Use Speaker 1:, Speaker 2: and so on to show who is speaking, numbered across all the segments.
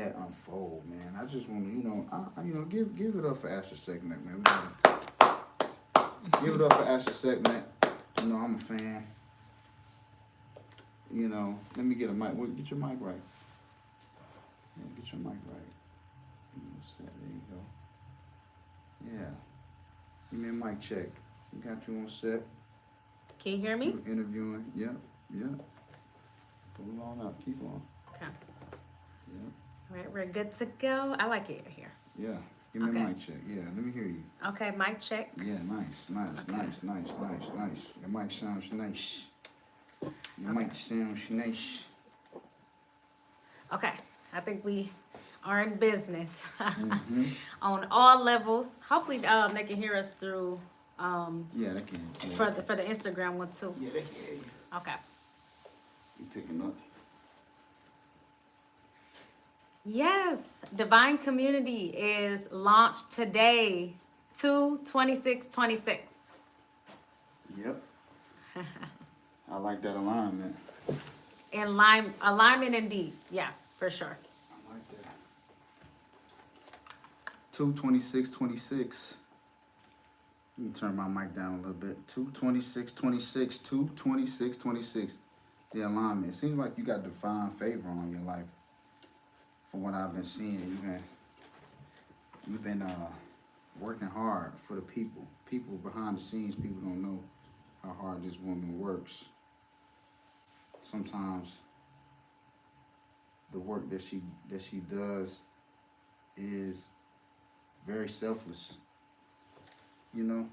Speaker 1: that unfold, man. I just want to, give it up for Asher Segment, man. Give it up for Asher Segment. I'm a fan. Let me get a mic. Get your mic right. Yeah, get your mic right. There you go. Yeah. Give me a mic check. We got you on set.
Speaker 2: Can you hear me?
Speaker 1: We're interviewing. Yep. Pull it on up. Keep on.
Speaker 2: Okay.
Speaker 1: Yep.
Speaker 2: All right, we're good to go. I like it here.
Speaker 1: Yeah. Give me a mic check. Yeah, let me hear you.
Speaker 2: Okay, mic check.
Speaker 1: Yeah, nice. Your mic sounds nice. Your mic sounds nice.
Speaker 2: Okay, I think we are in business on all levels. Hopefully, they can hear us through.
Speaker 1: Yeah, they can. Yeah.
Speaker 2: For the Instagram one too.
Speaker 1: Yeah, they can hear you.
Speaker 2: Okay.
Speaker 1: You picking up?
Speaker 2: Yes, Divine Community is launched today, 2/26/26.
Speaker 1: Yep. I like that alignment.
Speaker 2: Alignment indeed. Yeah, for sure.
Speaker 1: I like that. 2/26/26. Let me turn my mic down a little bit. 2/26/26. 2/26/26. The alignment. It seems like you got divine favor on your life. From what I've been seeing, you've been working hard for the people. People behind the scenes, people don't know how hard this woman works. Sometimes the work that she does is very selfless. Y'all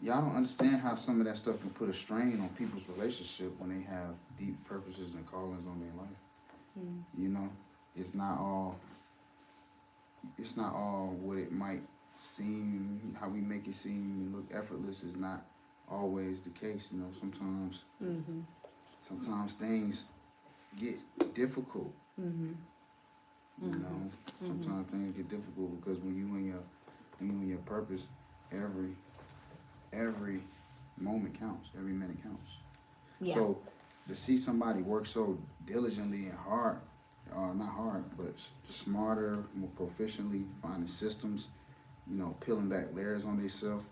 Speaker 1: don't understand how some of that stuff can put a strain on people's relationship when they have deep purposes and callings on their life. It's not all what it might seem, how we make it seem look effortless is not always the case. Sometimes things get difficult. Sometimes things get difficult because when you in your purpose, every moment counts, every minute counts.
Speaker 2: Yeah.
Speaker 1: So to see somebody work so diligently and hard, not hard, but smarter, more proficiently, finding systems, peeling back layers on themselves,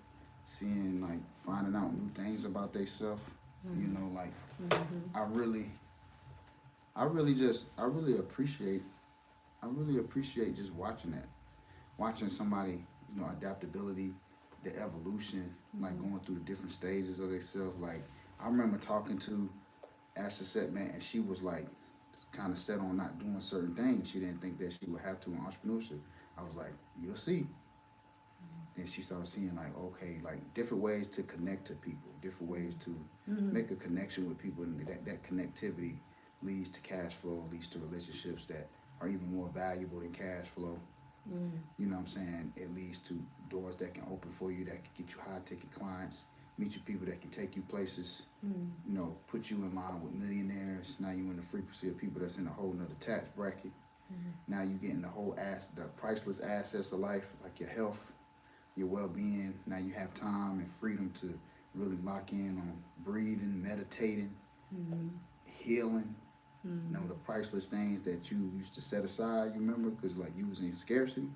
Speaker 1: finding out new things about themselves, I really appreciate just watching somebody, adaptability, the evolution, going through the different stages of themselves. Like, I remember talking to Asher Setman, and she was kind of set on not doing certain things. She didn't think that she would have to in entrepreneurship. I was like, you'll see. Then she started seeing different ways to connect to people, different ways to make a connection with people, and that connectivity leads to cash flow, leads to relationships that are even more valuable than cash flow. You know what I'm saying? It leads to doors that can open for you, that can get you high ticket clients, meet you people that can take you places, put you in line with millionaires. Now you in the frequency of people that's in a whole nother tax bracket. Now you getting the priceless assets of life, like your health, your well-being. Now you have time and freedom to really lock in on breathing, meditating, healing. The priceless things that you used to set aside, you remember, because you was in scarcity.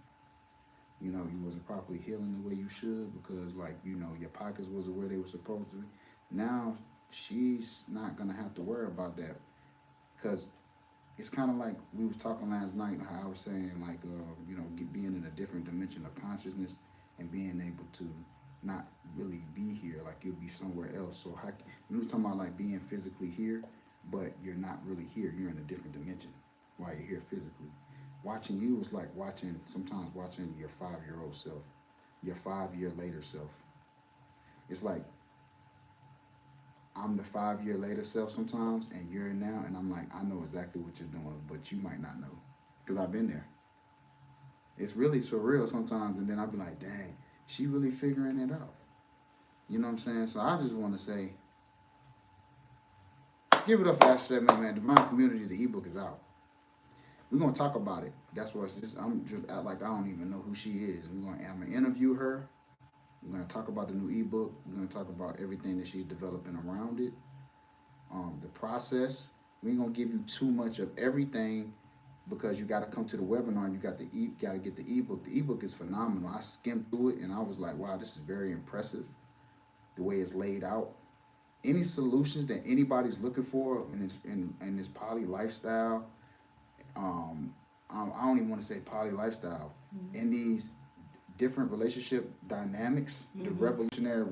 Speaker 1: You wasn't properly healing the way you should because your pockets wasn't where they were supposed to be. Now she's not gonna have to worry about that because it's kind of like we was talking last night, how I was saying being in a different dimension of consciousness and being able to not really be here, you'll be somewhere else. So we was talking about being physically here, but you're not really here. You're in a different dimension while you're here physically. Watching you is like sometimes watching your 5-year-old self, your 5-year later self. It's like I'm the 5-year later self sometimes, and you're now, and I'm like, I know exactly what you're doing, but you might not know, because I've been there. It's really surreal sometimes, and then I'll be like, dang, she really figuring it out. You know what I'm saying? So I just want to say, give it up for Asher Sedman, man. Divine Community, the ebook is out. We're gonna talk about it. That's what I'm just act like I don't even know who she is. I'm gonna interview her. We're gonna talk about the new ebook. We're gonna talk about everything that she's developing around it. The process. We ain't gonna give you too much of everything because you got to come to the webinar. You got to get the ebook. The ebook is phenomenal. I skimmed through it and I was like, wow, this is very impressive. The way it's laid out. Any solutions that anybody's looking for in this poly lifestyle, I don't even want to say poly lifestyle, in these different relationship dynamics, the revolutionary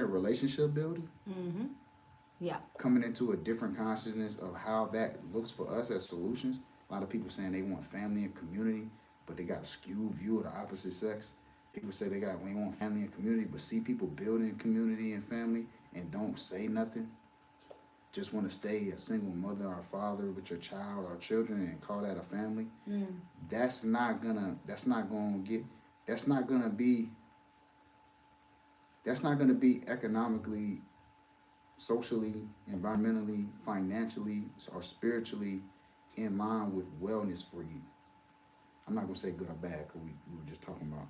Speaker 1: relationship building.
Speaker 2: Yeah.
Speaker 1: Coming into a different consciousness of how that looks for us as solutions. A lot of people saying they want family and community, but they got a skewed view of the opposite sex. People say they want family and community, but see people building community and family and don't say nothing. Just want to stay a single mother or father with your child or children and call that a family. That's not gonna be economically, socially, environmentally, financially, or spiritually in line with wellness for you. I'm not gonna say good or bad because we were just talking about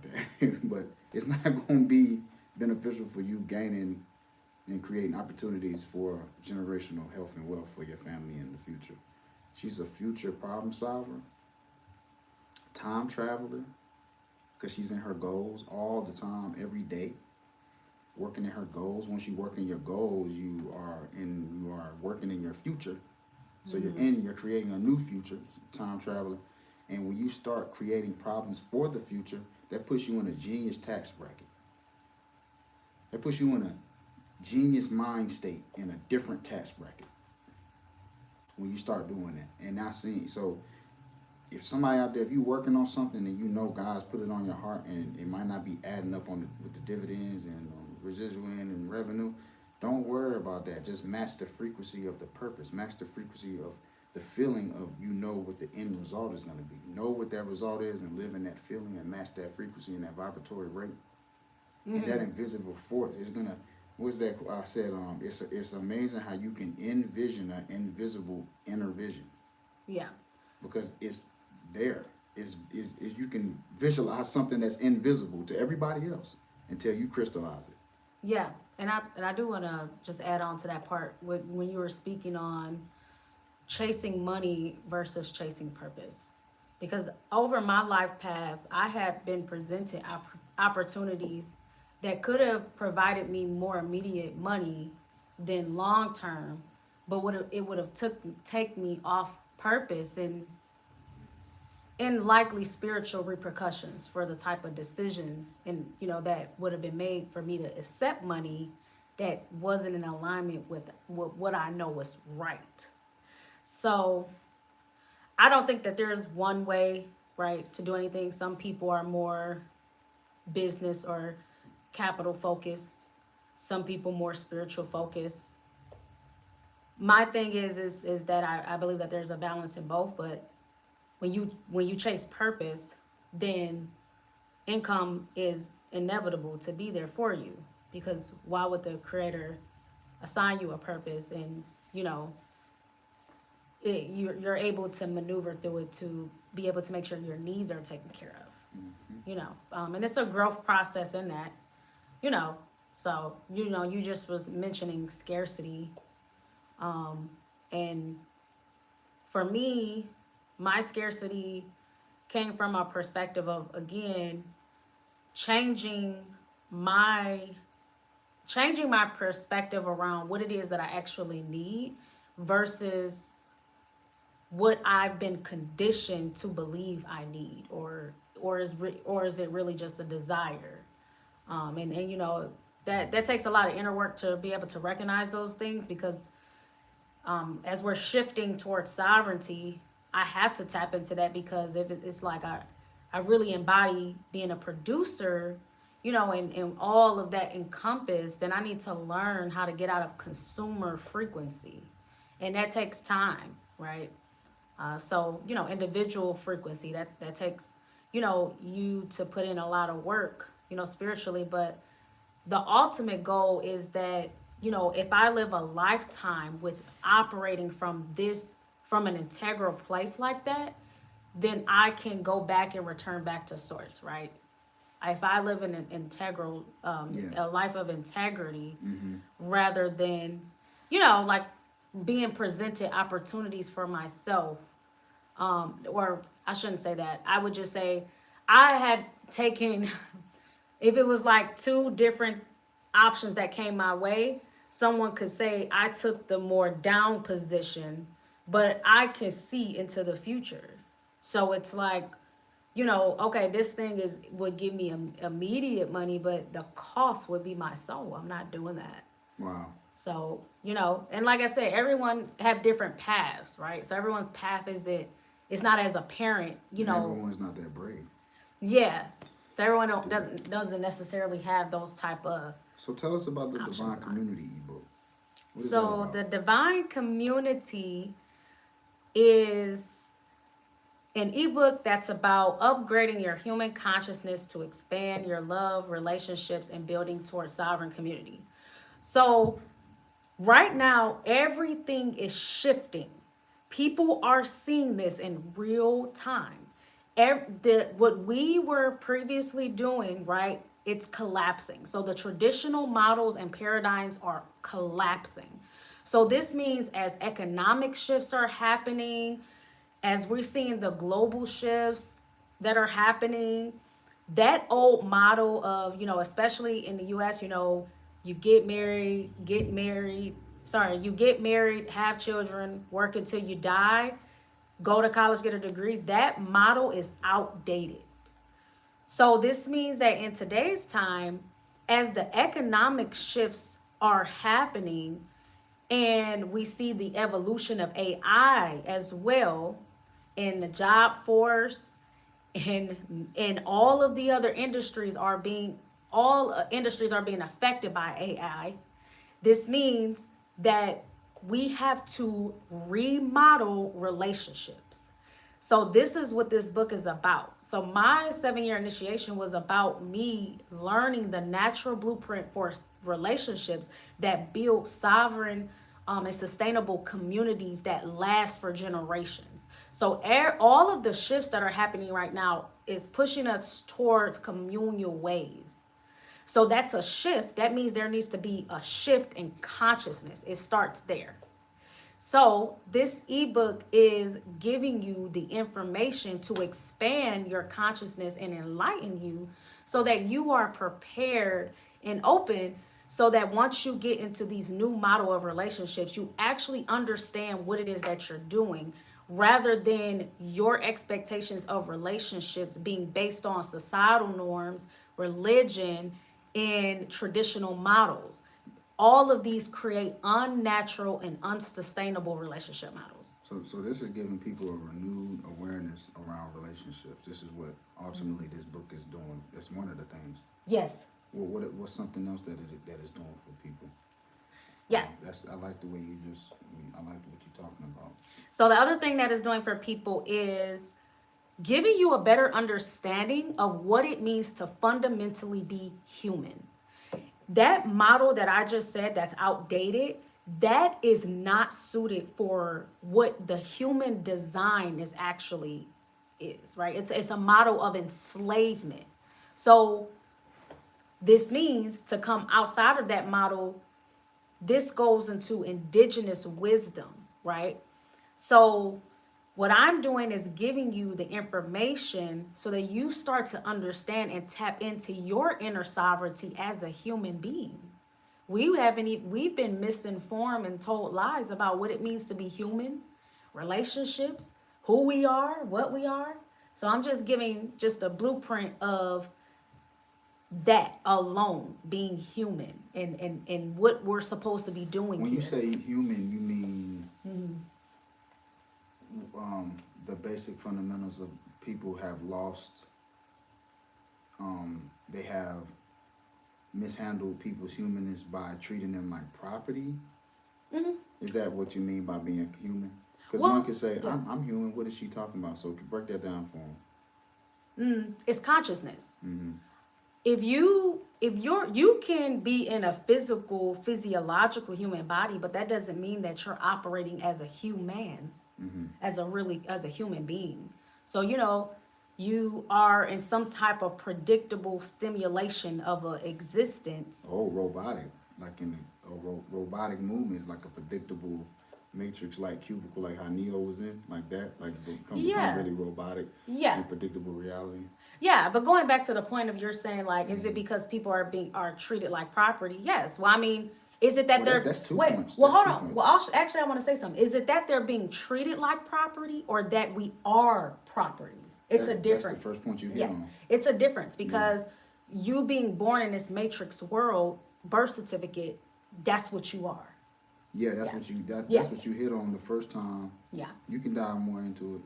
Speaker 1: that, but it's not gonna be beneficial for you gaining and creating opportunities for generational health and wealth for your family in the future. She's a future problem solver, time traveler, because she's in her goals all the time, every day. Working in her goals. Once you work in your goals, you are working in your future. So you're creating a new future, time traveler. And when you start creating problems for the future, that puts you in a genius tax bracket. That puts you in a genius mind state in a different tax bracket when you start doing that. And I see, so if somebody out there, if you're working on something and you know God's put it on your heart and it might not be adding up with the dividends and residual and revenue, don't worry about that. Just match the frequency of the purpose, match the frequency of the feeling of what the end result is going to be. Know what that result is and live in that feeling and match that frequency and that vibratory rate. And that invisible force is going to, what's that I said, it's amazing how you can envision an invisible inner vision.
Speaker 2: Yeah.
Speaker 1: Because it's there. It's you can visualize something that's invisible to everybody else until you crystallize it.
Speaker 2: Yeah, and I do want to just add on to that part when you were speaking on chasing money versus chasing purpose, because over my life path, I have been presented opportunities that could have provided me more immediate money than long term, but it would have take me off purpose and likely spiritual repercussions for the type of decisions and that would have been made for me to accept money that wasn't in alignment with what I know was right. So I don't think that there's one way, right, to do anything. Some people are more business or capital focused. Some people more spiritual focused. My thing is that I believe that there's a balance in both, but when you chase purpose, then income is inevitable to be there for you, because why would the creator assign you a purpose and you're able to maneuver through it to be able to make sure your needs are taken care of. And it's a growth process in that, so you just was mentioning scarcity, and for me, my scarcity came from a perspective of, again, changing my perspective around what it is that I actually need versus what I've been conditioned to believe I need, or is it really just a desire? That takes a lot of inner work to be able to recognize those things, because as we're shifting towards sovereignty, I have to tap into that, because if it's like I really embody being a producer, and all of that encompassed, then I need to learn how to get out of consumer frequency. And that takes time, right? So, individual frequency, that takes, you to put in a lot of work, spiritually. But the ultimate goal is that, if I live a lifetime with operating from an integral place like that, then I can go back and return back to source, right? If I live in an integral, a life of integrity, rather than, like being presented opportunities for myself, or I shouldn't say that. I would just say I had taken, if it was like two different options that came my way, someone could say I took the more down position, but I can see into the future. So it's like, okay, this thing would give me immediate money, but the cost would be my soul. I'm not doing that.
Speaker 1: Wow.
Speaker 2: So, and like I said, everyone have different paths, right? So everyone's path it's not as apparent,
Speaker 1: Everyone's not that brave.
Speaker 2: Yeah. So everyone doesn't necessarily have those type of.
Speaker 1: So tell us about the Divine Community ebook.
Speaker 2: So the Divine Community is an ebook that's about upgrading your human consciousness to expand your love, relationships, and building towards sovereign community. So right now, everything is shifting. People are seeing this in real time. What we were previously doing, right, it's collapsing. So the traditional models and paradigms are collapsing. So this means as economic shifts are happening, as we're seeing the global shifts that are happening, that old model of, especially in the US, you get married, have children, work until you die, go to college, get a degree, that model is outdated. So this means that in today's time, as the economic shifts are happening and we see the evolution of AI as well in the job force and all of the other industries all industries are being affected by AI. This means that we have to remodel relationships. So this is what this book is about. So my 7-year initiation was about me learning the natural blueprint for relationships that build sovereign and sustainable communities that last for generations. So all of the shifts that are happening right now is pushing us towards communal ways. So that's a shift. That means there needs to be a shift in consciousness. It starts there. So this ebook is giving you the information to expand your consciousness and enlighten you so that you are prepared and open, so that once you get into these new model of relationships, you actually understand what it is that you're doing, rather than your expectations of relationships being based on societal norms, religion, and traditional models. All of these create unnatural and unsustainable relationship models.
Speaker 1: So this is giving people a renewed awareness around relationships. This is what ultimately this book is doing. That's one of the things.
Speaker 2: Yes.
Speaker 1: Well, what's something else that is doing for people?
Speaker 2: Yeah.
Speaker 1: I like the way I like what you're talking about.
Speaker 2: So the other thing that is doing for people is giving you a better understanding of what it means to fundamentally be human. That model that I just said that's outdated, that is not suited for what the human design is actually is, right? It's a model of enslavement. So this means to come outside of that model, this goes into indigenous wisdom, right? So what I'm doing is giving you the information so that you start to understand and tap into your inner sovereignty as a human being. We've been misinformed and told lies about what it means to be human, relationships, who we are, what we are. So I'm just giving just a blueprint of that alone, being human and what we're supposed to be doing.
Speaker 1: When
Speaker 2: here.
Speaker 1: You say human, you mean the basic fundamentals of people have lost. They have mishandled people's humanness by treating them like property. Mm-hmm. Is that what you mean by being human? Because one could say, yeah. I'm human. What is she talking about? So break that down for them.
Speaker 2: It's consciousness.
Speaker 1: Mm-hmm.
Speaker 2: If you can be in a physiological human body, but that doesn't mean that you're operating as a human, as a human being. So, you are in some type of predictable stimulation of an existence.
Speaker 1: Oh, robotic, like in robotic movements, like a predictable matrix like cubicle, like how Neo was in, like that, like become really robotic,
Speaker 2: yeah,
Speaker 1: predictable reality.
Speaker 2: yeah. But going back to the point of you're saying, like, is it
Speaker 1: Mm-hmm.
Speaker 2: because people are treated like property? Yes. Well, I mean, is it that
Speaker 1: Well,
Speaker 2: they're
Speaker 1: that's 2 points.
Speaker 2: well,
Speaker 1: That's
Speaker 2: hold
Speaker 1: two
Speaker 2: on.
Speaker 1: points.
Speaker 2: Well, actually, I want to say something. Is it that they're being treated like property, or that we are property? It's a difference.
Speaker 1: That's the first point you hit
Speaker 2: Yeah,
Speaker 1: on.
Speaker 2: it's a difference because you being born in this matrix world, birth certificate, that's what you are.
Speaker 1: Yeah, that's what you that's what you hit on the first time.
Speaker 2: Yeah.
Speaker 1: You can dive more into it,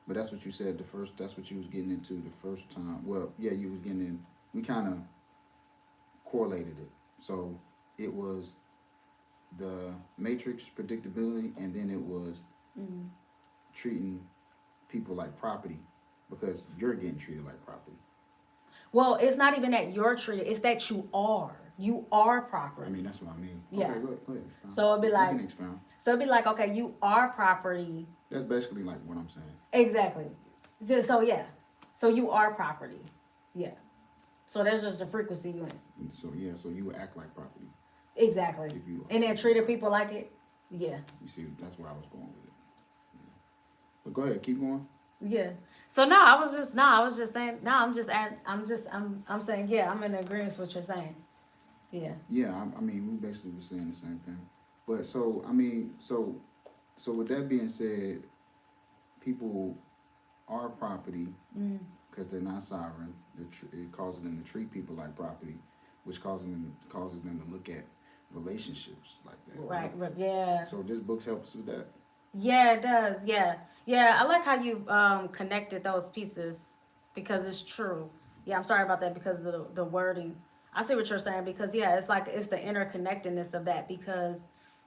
Speaker 1: but that's what you said the first. That's what you was getting into the first time. Well, yeah, you was getting in. We kind of correlated it. So it was the matrix predictability, and then it was treating people like property because you're getting treated like property.
Speaker 2: Well, it's not even that you're treated; it's that you are. You are property.
Speaker 1: I mean, that's what I mean.
Speaker 2: Yeah.
Speaker 1: Okay, go ahead, expound.
Speaker 2: So it'd be like.
Speaker 1: You can expound.
Speaker 2: So it'd be like, okay, you are property.
Speaker 1: That's basically like what I'm saying.
Speaker 2: Exactly. So yeah. So you are property. Yeah. So that's just the frequency you in.
Speaker 1: So yeah, so you would act like property.
Speaker 2: Exactly.
Speaker 1: If you
Speaker 2: and then treated people like it. Yeah.
Speaker 1: You see, that's where I was going with it. Yeah. But go ahead, keep going.
Speaker 2: Yeah. So no, I was just saying. No, I'm saying. Yeah, I'm in agreement with what you're saying. Yeah.
Speaker 1: Yeah, I mean, we basically were saying the same thing. But so I mean, so with that being said, people are property because they're not sovereign. It causes them to treat people like property, which causes them to look at relationships like that.
Speaker 2: Right. Yeah.
Speaker 1: So this book helps with that.
Speaker 2: Yeah, it does. Yeah. Yeah. I like how you connected those pieces because it's true. Yeah, I'm sorry about that because of the wording. I see what you're saying because yeah, it's like it's the interconnectedness of that because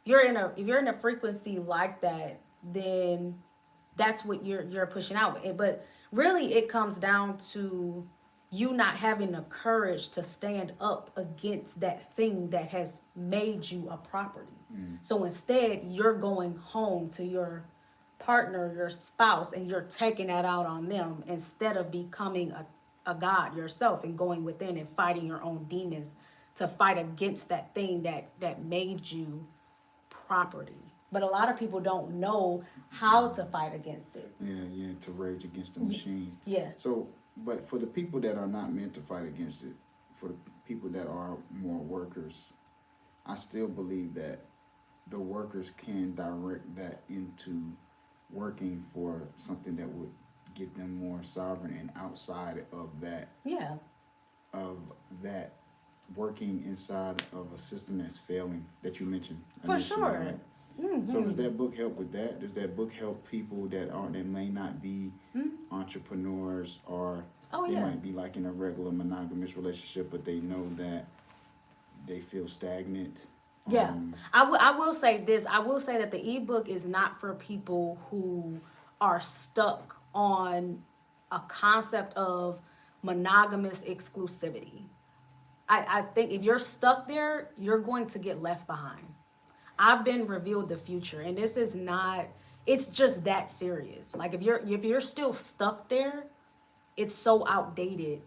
Speaker 2: if you're in a frequency like that, then that's what you're pushing out. But really it comes down to you not having the courage to stand up against that thing that has made you a property. So instead you're going home to your partner, your spouse, and you're taking that out on them instead of becoming a god yourself and going within and fighting your own demons to fight against that thing that made you property. But a lot of people don't know how to fight against it.
Speaker 1: Yeah, to rage against the machine.
Speaker 2: Yeah.
Speaker 1: So, but for the people that are not meant to fight against it, for the people that are more workers, I still believe that the workers can direct that into working for something that would get them more sovereign and outside of that.
Speaker 2: Yeah.
Speaker 1: Of that working inside of a system that's failing that you mentioned.
Speaker 2: For sure.
Speaker 1: Right? So does that book help with that? Does that book help people that may not be entrepreneurs or they might be like in a regular monogamous relationship, but they know that they feel stagnant?
Speaker 2: Yeah, I will say this. I will say that the ebook is not for people who are stuck on a concept of monogamous exclusivity. I think if you're stuck there, you're going to get left behind. I've been revealed the future, and this is not. It's just that serious. Like if you're still stuck there, it's so outdated.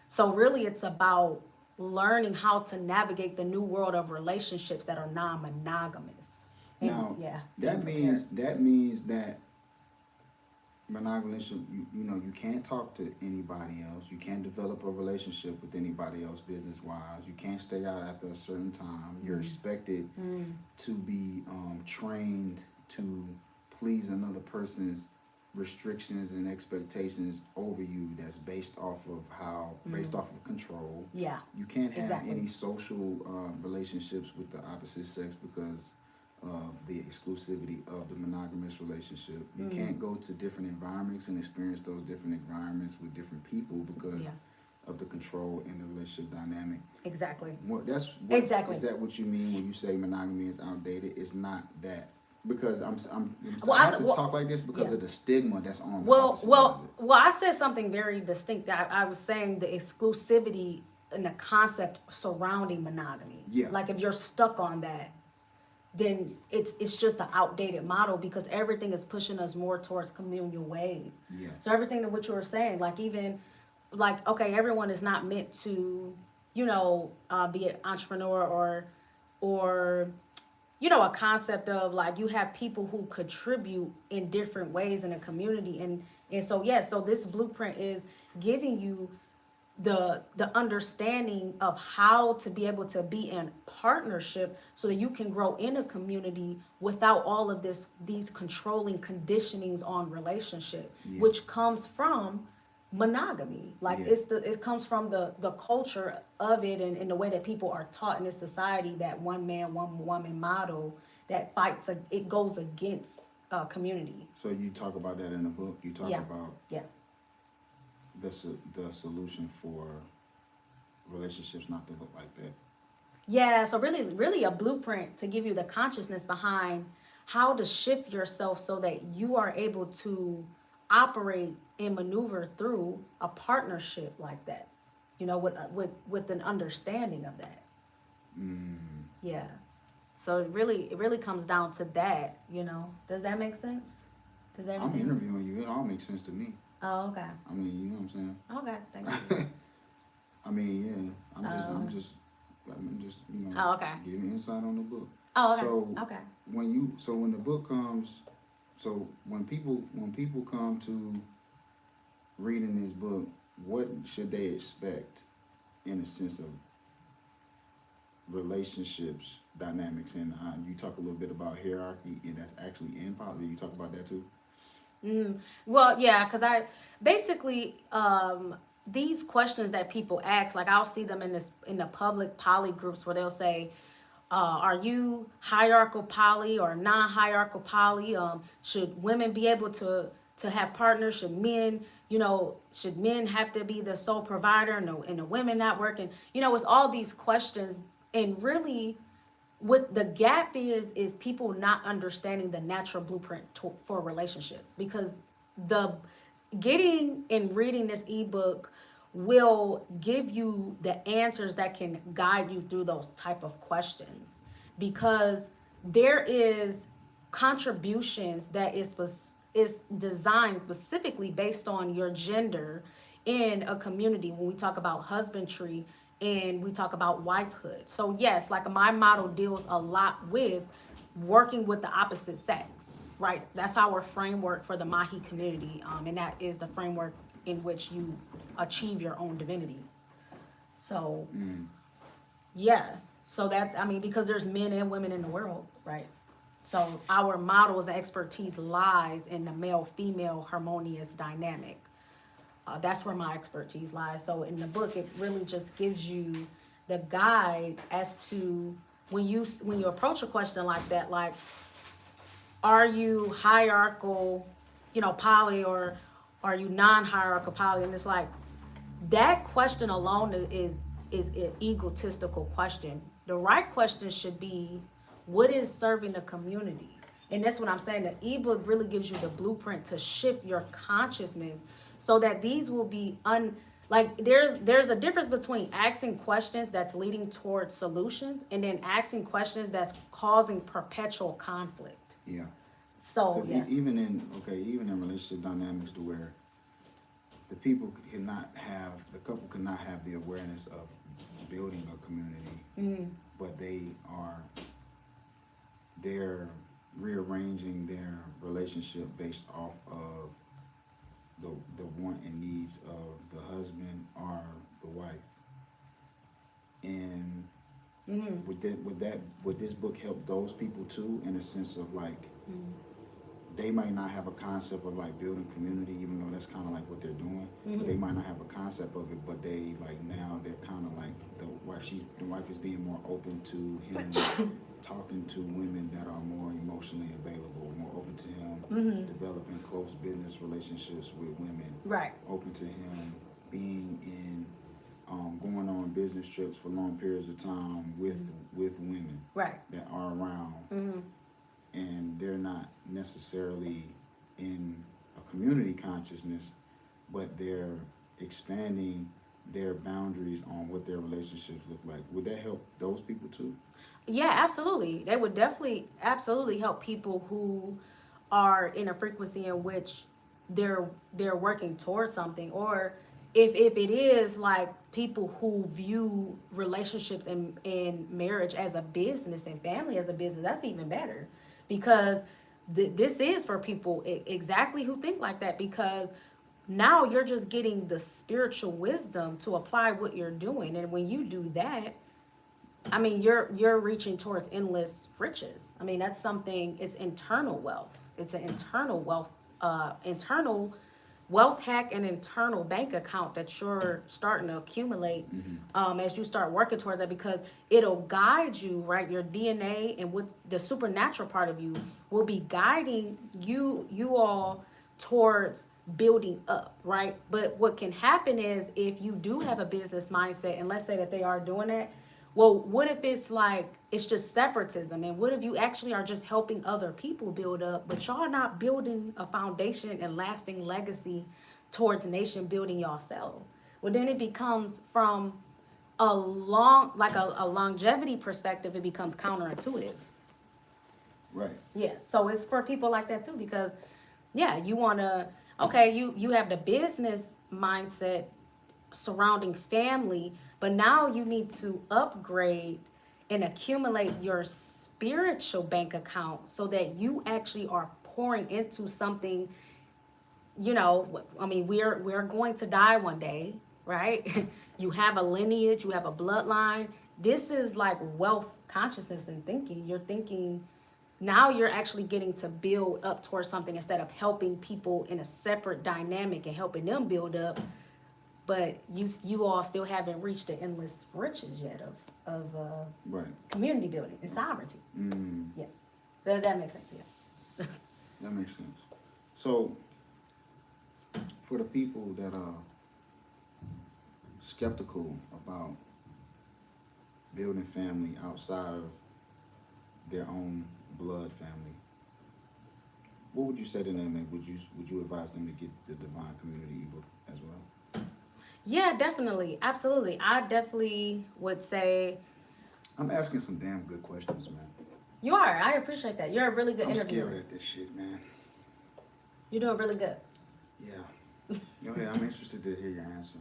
Speaker 2: So really, it's about learning how to navigate the new world of relationships that are non-monogamous. And,
Speaker 1: now,
Speaker 2: yeah,
Speaker 1: that means that monogamous, you can't talk to anybody else. You can't develop a relationship with anybody else business-wise. You can't stay out after a certain time. You're expected to be trained to please another person's restrictions and expectations over you that's based off of control.
Speaker 2: Yeah.
Speaker 1: You can't have any social relationships with the opposite sex because of the exclusivity of the monogamous relationship. You can't go to different environments and experience those different environments with different people because of the control in the relationship dynamic.
Speaker 2: Exactly.
Speaker 1: Exactly. Is that what you mean when you say monogamy is outdated? It's not that. Because I have to talk like this because of the stigma that's on the opposite of it.
Speaker 2: Well, I said something very distinct. I was saying the exclusivity and the concept surrounding monogamy.
Speaker 1: Yeah.
Speaker 2: Like if you're stuck on that, then it's just an outdated model because everything is pushing us more towards communal ways.
Speaker 1: Yeah.
Speaker 2: So everything that what you were saying, like even like okay, everyone is not meant to, be an entrepreneur or a concept of like you have people who contribute in different ways in a community, and so yeah, so this blueprint is giving you the understanding of how to be able to be in partnership so that you can grow in a community without all of these controlling conditionings on relationship,
Speaker 1: Yeah.
Speaker 2: which comes from monogamy. Like
Speaker 1: Yeah.
Speaker 2: it comes from the culture of it, and the way that people are taught in this society, that one man one woman model that fights it goes against community.
Speaker 1: So you talk about that in the book. You talk
Speaker 2: Yeah.
Speaker 1: about
Speaker 2: Yeah.
Speaker 1: the solution for relationships not to look like that.
Speaker 2: Yeah, so really a blueprint to give you the consciousness behind how to shift yourself so that you are able to operate and maneuver through a partnership like that. With an understanding of that.
Speaker 1: Mm.
Speaker 2: Yeah. So it really comes down to that, Does that make sense? Does
Speaker 1: I'm
Speaker 2: everything?
Speaker 1: interviewing you. It all makes sense to me.
Speaker 2: Oh, okay.
Speaker 1: I mean, you know what I'm saying?
Speaker 2: Okay, thank you.
Speaker 1: I mean, yeah. I'm just,
Speaker 2: Oh, okay.
Speaker 1: giving insight on the book.
Speaker 2: Oh, okay.
Speaker 1: So
Speaker 2: Okay.
Speaker 1: when the book comes, so when people come to reading this book, what should they expect in a sense of relationships dynamics? And you talk a little bit about hierarchy, and that's actually in politics. You talk about that too.
Speaker 2: Well, yeah, because I basically these questions that people ask, like I'll see them in the public poly groups where they'll say, are you hierarchical poly or non-hierarchical poly? Should women be able to have partners? Should men have to be the sole provider and the women not working? It's all these questions, and really what the gap is people not understanding the natural blueprint for relationships, because the getting and reading this ebook will give you the answers that can guide you through those type of questions, because there is contributions that is designed specifically based on your gender in a community when we talk about husbandry and we talk about wifehood. So yes, like my model deals a lot with working with the opposite sex, right? That's our framework for the Mahi community, and that is the framework in which you achieve your own divinity. So yeah, so that, I mean, because there's men and women in the world, right? So our models and expertise lies in the male-female harmonious dynamic. That's where my expertise lies. So in the book, it really just gives you the guide as to when you approach a question like that, like, are you hierarchical, poly, or are you non-hierarchical poly? And it's like that question alone is an egotistical question. The right question should be, what is serving the community? And that's what I'm saying. The ebook really gives you the blueprint to shift your consciousness so that these will be there's a difference between asking questions that's leading towards solutions and then asking questions that's causing perpetual conflict.
Speaker 1: Yeah.
Speaker 2: So
Speaker 1: Because
Speaker 2: yeah.
Speaker 1: even in relationship dynamics, to where the couple cannot have the awareness of building a community, but they're rearranging their relationship based off of the want and needs of the husband or the wife. And would this book help those people too, in a sense of like, they might not have a concept of like building community, even though that's kind of like what they're doing. But they might not have a concept of it, but they like now they're kind of like the wife is being more open to him talking to women that are more emotionally available, more open to him developing close business relationships with women,
Speaker 2: Right.
Speaker 1: open to him being in going on business trips for long periods of time with women
Speaker 2: Right.
Speaker 1: that are around, and they're not necessarily in a community consciousness, but they're expanding their boundaries on what their relationships look like. Would that help those people too?
Speaker 2: Yeah, absolutely. They would definitely absolutely help people who are in a frequency in which they're working towards something, or if it is like people who view relationships and marriage as a business and family as a business, that's even better, because this is for people exactly who think like that, because now you're just getting the spiritual wisdom to apply what you're doing. And when you do that, I mean, you're reaching towards endless riches. I mean, that's something, it's internal wealth. It's an internal wealth hack, and internal bank account that you're starting to accumulate as you start working towards that, because it'll guide you, right? Your DNA and what the supernatural part of you will be guiding you all towards building up, right? But what can happen is, if you do have a business mindset, and let's say that they are doing that, well, what if it's like, it's just separatism? And what if you actually are just helping other people build up, but y'all not building a foundation and lasting legacy towards nation building yourself? Well, then it becomes, from a longevity perspective, it becomes counterintuitive.
Speaker 1: Right.
Speaker 2: Yeah. So it's for people like that too, because yeah, you want to, okay, you have the business mindset surrounding family, but now you need to upgrade and accumulate your spiritual bank account so that you actually are pouring into something. You know, I mean, we're going to die one day, right? You have a lineage, you have a bloodline. This is like wealth consciousness and thinking. You're thinking, now you're actually getting to build up towards something, instead of helping people in a separate dynamic and helping them build up. But you all still haven't reached the endless riches yet of
Speaker 1: Right.
Speaker 2: community building and sovereignty. Yeah, that makes sense. Yeah.
Speaker 1: That makes sense. So, for the people that are skeptical about building family outside of their own blood family, what would you say to them? And would you advise them to get the Divine Community ebook as well?
Speaker 2: Yeah, definitely, absolutely. I definitely would say.
Speaker 1: I'm asking some damn good questions, man.
Speaker 2: You are. I appreciate that. You're a really good
Speaker 1: I'm
Speaker 2: interviewer.
Speaker 1: scared at this shit, man.
Speaker 2: You're doing really good.
Speaker 1: Yeah. Go ahead. I'm interested to hear your answer.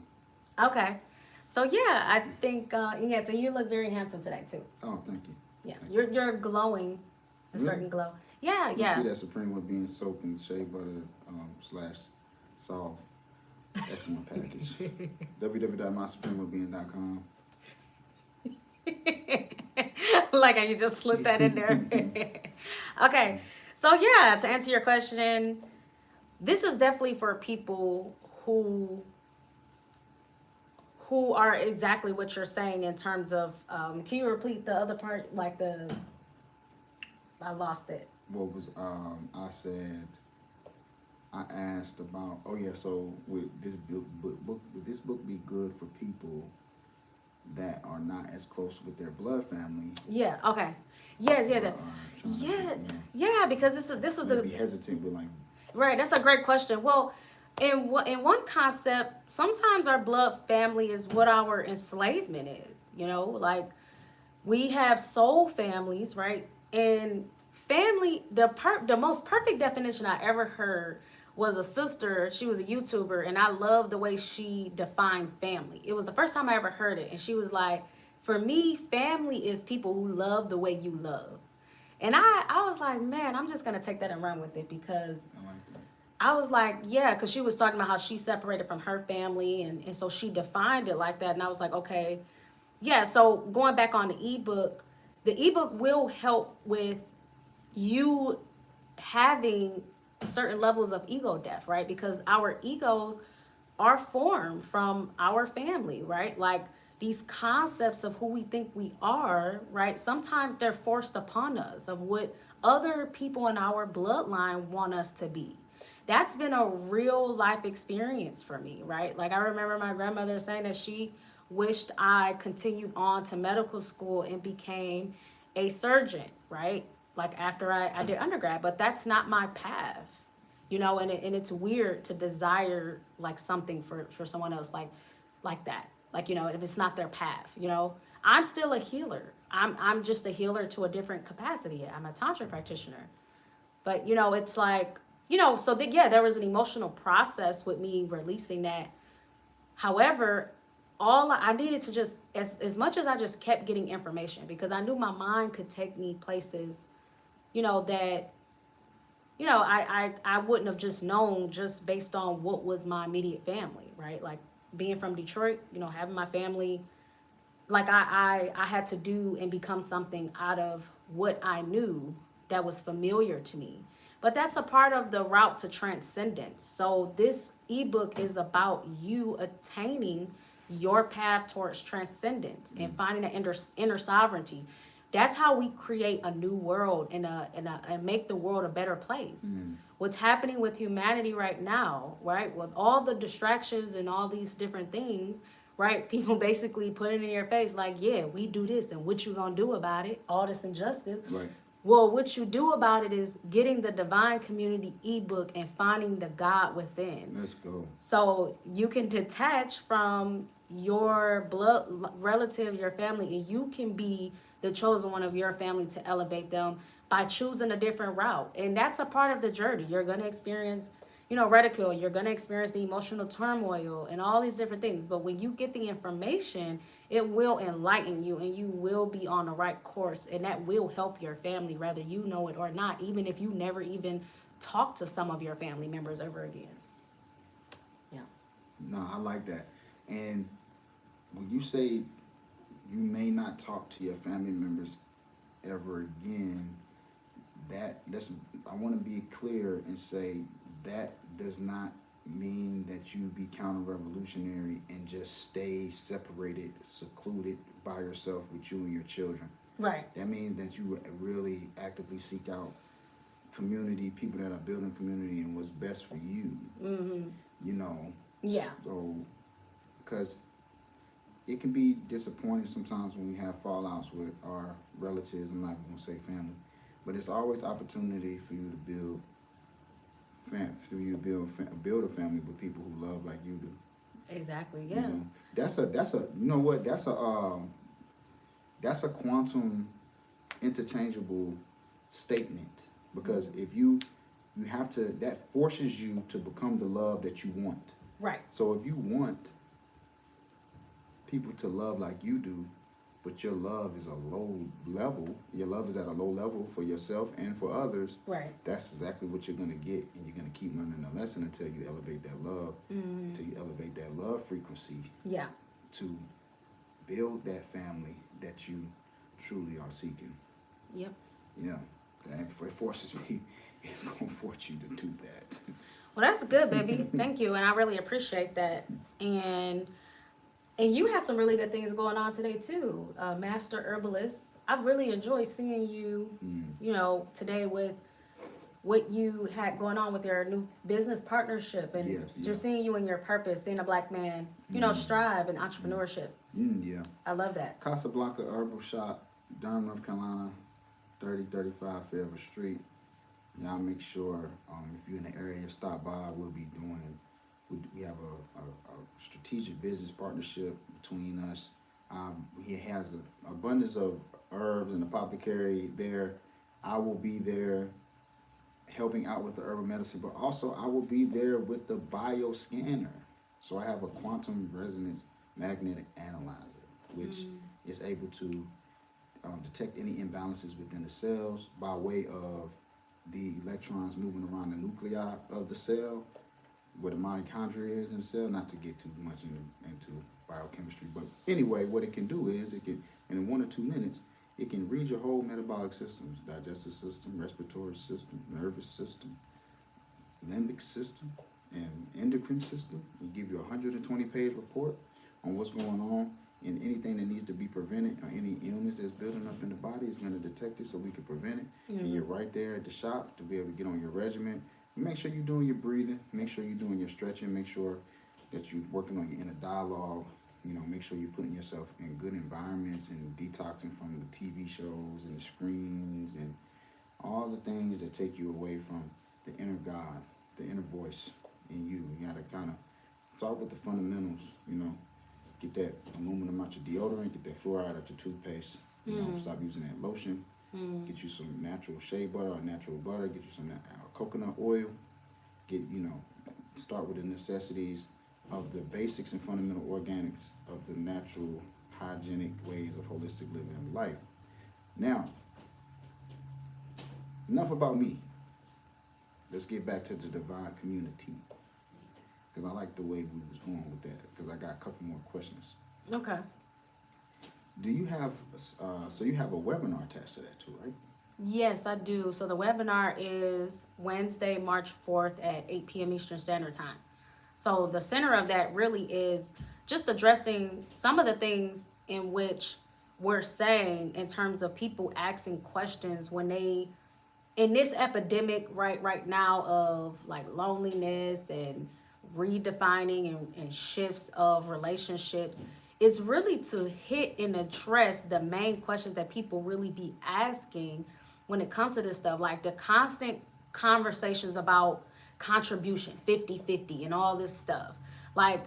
Speaker 2: Okay. So yeah, I think yeah. So you look very handsome today too.
Speaker 1: Oh, thank you.
Speaker 2: Yeah,
Speaker 1: Thank
Speaker 2: you're glowing, a
Speaker 1: Really?
Speaker 2: certain glow. Yeah,
Speaker 1: Must
Speaker 2: yeah.
Speaker 1: be that Supreme with being soap and shea butter / solve eczema package. www.mysupremewellbeing.com.
Speaker 2: Like how you just slipped that in there. Okay. So yeah, to answer your question, this is definitely for people who are exactly what you're saying in terms of can you repeat the other part, like I lost it.
Speaker 1: What was I asked about, oh yeah, so would this book be good for people that are not as close with their blood family?
Speaker 2: Yeah, okay. Yes. Yeah, because this is
Speaker 1: be hesitant with like.
Speaker 2: Right, that's a great question. Well, in one concept, sometimes our blood family is what our enslavement is. You know, like we have soul families, right? And family, the most perfect definition I ever heard was a sister. She was a YouTuber, and I love the way she defined family. It was the first time I ever heard it, and she was like, for me, family is people who love the way you love. And I was like, man, I'm just gonna take that and run with it, because I was like, yeah, because she was talking about how she separated from her family, and so she defined it like that. And I was like, okay, yeah. So going back on the ebook will help with you having certain levels of ego death, right? Because our egos are formed from our family, right? Like these concepts of who we think we are, right? Sometimes they're forced upon us of what other people in our bloodline want us to be. That's been a real life experience for me, right? Like I remember my grandmother saying that she wished I continued on to medical school and became a surgeon, right? Like after I did undergrad, but that's not my path, you know, and it's weird to desire like something for someone else like that. Like, you know, if it's not their path, you know, I'm still a healer. I'm just a healer to a different capacity. I'm a tantra practitioner, but you know, it's like, you know, so yeah, there was an emotional process with me releasing that However, all I needed to just, as much as I just kept getting information, because I knew my mind could take me places, that, I wouldn't have just known just based on what was my immediate family, right? Like being from Detroit, having my family, like I had to do and become something out of what I knew that was familiar to me. But that's a part of the route to transcendence. So this ebook is about you attaining your path towards transcendence and finding that inner sovereignty. That's how we create a new world and make the world a better place. What's happening with humanity right now, right? With all the distractions and all these different things, right? People basically put it in your face like, yeah, we do this, and what you gonna do about it? All this injustice.
Speaker 1: Right.
Speaker 2: Well, what you do about it is getting the Divine Community ebook and finding the God within.
Speaker 1: Let's go.
Speaker 2: So you can detach from your blood relative, your family, and you can be the chosen one of your family to elevate them by choosing a different route. And that's a part of the journey. You're going to experience, ridicule. You're going to experience the emotional turmoil and all these different things. But when you get the information, it will enlighten you and you will be on the right course. And that will help your family, whether you know it or not, even if you never even talk to some of your family members ever again. Yeah.
Speaker 1: No, I like that. And when you say you may not talk to your family members ever again, I want to be clear and say that does not mean that you be counter-revolutionary and just stay separated, secluded by yourself with you and your children.
Speaker 2: Right.
Speaker 1: That means that you really actively seek out community, people that are building community and what's best for you.
Speaker 2: Yeah.
Speaker 1: So, because it can be disappointing sometimes when we have fallouts with our relatives. I'm not going to say family, but it's always opportunity for you to build build a family with people who love like you do.
Speaker 2: Exactly. Yeah.
Speaker 1: That's a quantum interchangeable statement, because if you have to, that forces you to become the love that you want.
Speaker 2: Right.
Speaker 1: So if you want people to love like you do, but your love is a low level, your love is at a low level for yourself and for others,
Speaker 2: right,
Speaker 1: that's exactly what you're going to get. And you're going to keep learning the lesson until you elevate that love, until you elevate that love frequency, to build that family that you truly are seeking.
Speaker 2: Yep.
Speaker 1: Yeah. And if it forces me, it's going to force you to do that.
Speaker 2: Well, that's good, baby. Thank you. And I really appreciate that. And you have some really good things going on today too, Master Herbalist. I've really enjoyed seeing you, today with what you had going on with your new business partnership, and just seeing you in your purpose, seeing a Black man, strive in entrepreneurship.
Speaker 1: Yeah.
Speaker 2: I love that.
Speaker 1: Casablanca Herbal Shop, Durham, North Carolina, 3035 Fairview Street. Y'all make sure, if you're in the area, stop by. We have a strategic business partnership between us. He has an abundance of herbs and apothecary there. I will be there helping out with the herbal medicine, but also I will be there with the bioscanner. So I have a quantum resonance magnetic analyzer, which is able to detect any imbalances within the cells by way of the electrons moving around the nuclei of the cell, where the mitochondria is in the cell, not to get too much into biochemistry. But anyway, what it can do is it can, in 1 or 2 minutes, it can read your whole metabolic systems, digestive system, respiratory system, nervous system, limbic system, and endocrine system. It give you a 120-page report on what's going on, and anything that needs to be prevented or any illness that's building up in the body is going to detect it so we can prevent it. And you're right there at the shop to be able to get on your regimen. Make sure you're doing your breathing. Make sure you're doing your stretching. Make sure that you're working on your inner dialogue. Make sure you're putting yourself in good environments and detoxing from the TV shows and the screens and all the things that take you away from the inner God, the inner voice in you. You got to kind of start with the fundamentals, Get that aluminum out your deodorant, get that fluoride out your toothpaste. Stop using that lotion. Get you some natural shea butter or natural butter. Get you some coconut oil. Start with the necessities of the basics and fundamental organics of the natural hygienic ways of holistic living and life. Now, enough about me. Let's get back to the divine community, because I like the way we was going with that, because I got a couple more questions.
Speaker 2: Okay.
Speaker 1: Do you have, so you have a webinar attached to that too, right?
Speaker 2: Yes, I do. So the webinar is Wednesday, March 4th at 8 p.m. Eastern Standard Time. So the center of that really is just addressing some of the things in which we're saying in terms of people asking questions when they, in this epidemic right now of like loneliness and redefining and shifts of relationships, it's really to hit and address the main questions that people really be asking when it comes to this stuff, like the constant conversations about contribution 50-50 and all this stuff. Like,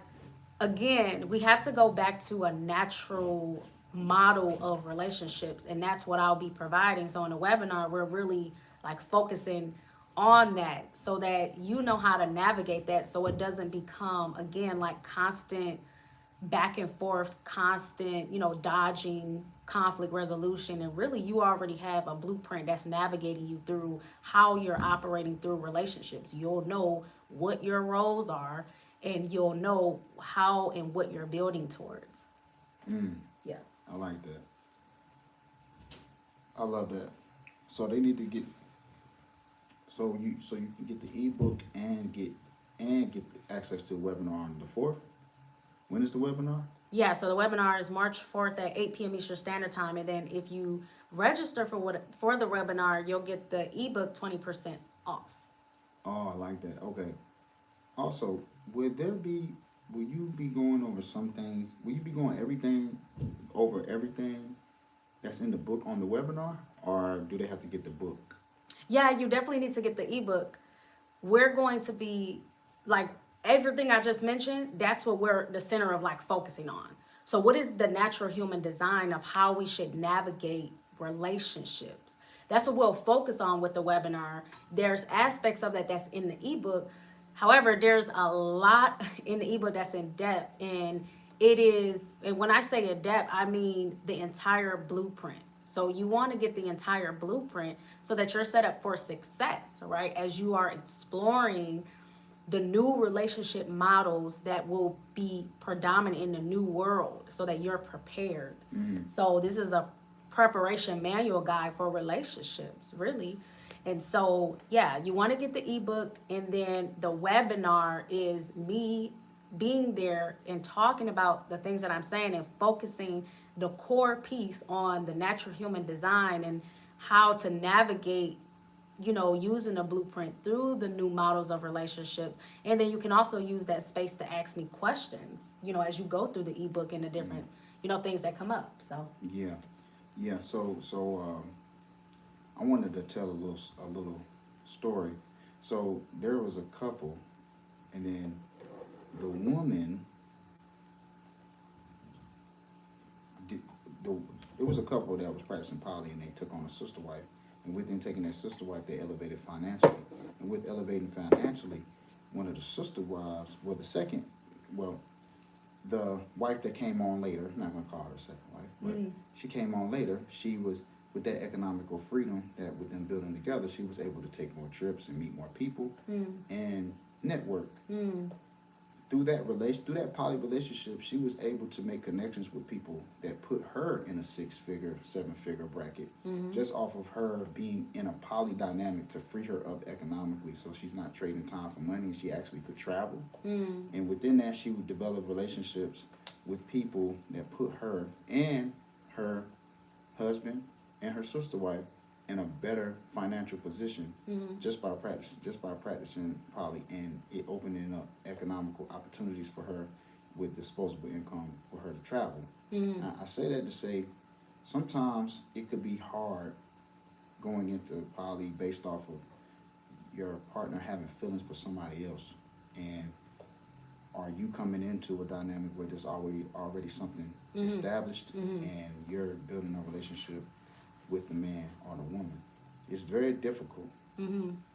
Speaker 2: again, we have to go back to a natural model of relationships, and that's what I'll be providing. So in the webinar, we're really like focusing on that so that you know how to navigate that, so it doesn't become, again, like constant back and forth, constant, dodging conflict resolution. And really, you already have a blueprint that's navigating you through how you're operating through relationships. You'll know what your roles are, and you'll know how and what you're building towards. Yeah.
Speaker 1: I like that. I love that. So they need to get, so you can get the ebook and get the access to the webinar on the 4th. When is the webinar?
Speaker 2: Yeah, so the webinar is March 4th at 8 p.m. Eastern Standard Time. And then if you register for the webinar, you'll get the ebook 20% off.
Speaker 1: Oh, I like that. Okay. Also, will you be going over some things? Will you be going over everything that's in the book on the webinar? Or do they have to get the book?
Speaker 2: Yeah, you definitely need to get the ebook. We're going to be like, everything I just mentioned, that's what we're the center of like focusing on. So what is the natural human design of how we should navigate relationships? That's what we'll focus on with the webinar. There's aspects of that that's in the ebook. However, there's a lot in the ebook that's in depth, and when I say in depth, I mean the entire blueprint. So you want to get the entire blueprint so that you're set up for success, right? As you are exploring the new relationship models that will be predominant in the new world, so that you're prepared. So this is a preparation manual guide for relationships, really. And so, yeah, you want to get the ebook, and then the webinar is me being there and talking about the things that I'm saying and focusing the core piece on the natural human design and how to navigate, using a blueprint through the new models of relationships. And then you can also use that space to ask me questions, as you go through the ebook and the different, things that come up. So
Speaker 1: Yeah. So I wanted to tell a little story. So there was a couple, and then the woman there was a couple that was practicing poly, and they took on a sister wife. And within taking that sister wife, they elevated financially. And with elevating financially, one of the sister wives, the wife that came on later, I'm not going to call her a second wife, but she came on later, she was, with that economical freedom that with them building together, she was able to take more trips and meet more people and network. Through that poly relationship, she was able to make connections with people that put her in a 6-figure, 7-figure bracket, just off of her being in a poly dynamic to free her up economically, so she's not trading time for money. She actually could travel, and within that, she would develop relationships with people that put her and her husband and her sister wife in a better financial position just by practicing poly, and it opening up economical opportunities for her with disposable income for her to travel. I say that to say sometimes it could be hard going into poly based off of your partner having feelings for somebody else, and are you coming into a dynamic where there's already something established and you're building a relationship with the man or the woman. It's very difficult.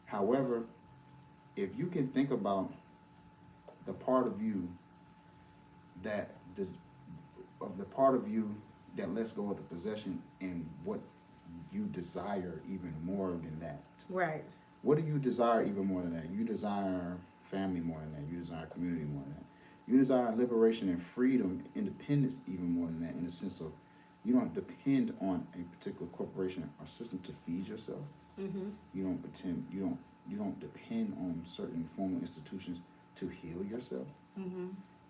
Speaker 1: However, if you can think about the part of you that this of the part of you that lets go of the possession and what you desire even more than that.
Speaker 2: Right.
Speaker 1: What do you desire even more than that? You desire family more than that. You desire community more than that. You desire liberation and freedom, independence even more than that, in the sense of you don't depend on a particular corporation or system to feed yourself.
Speaker 2: Mm-hmm.
Speaker 1: You don't depend on certain formal institutions to heal yourself.
Speaker 2: Mm-hmm.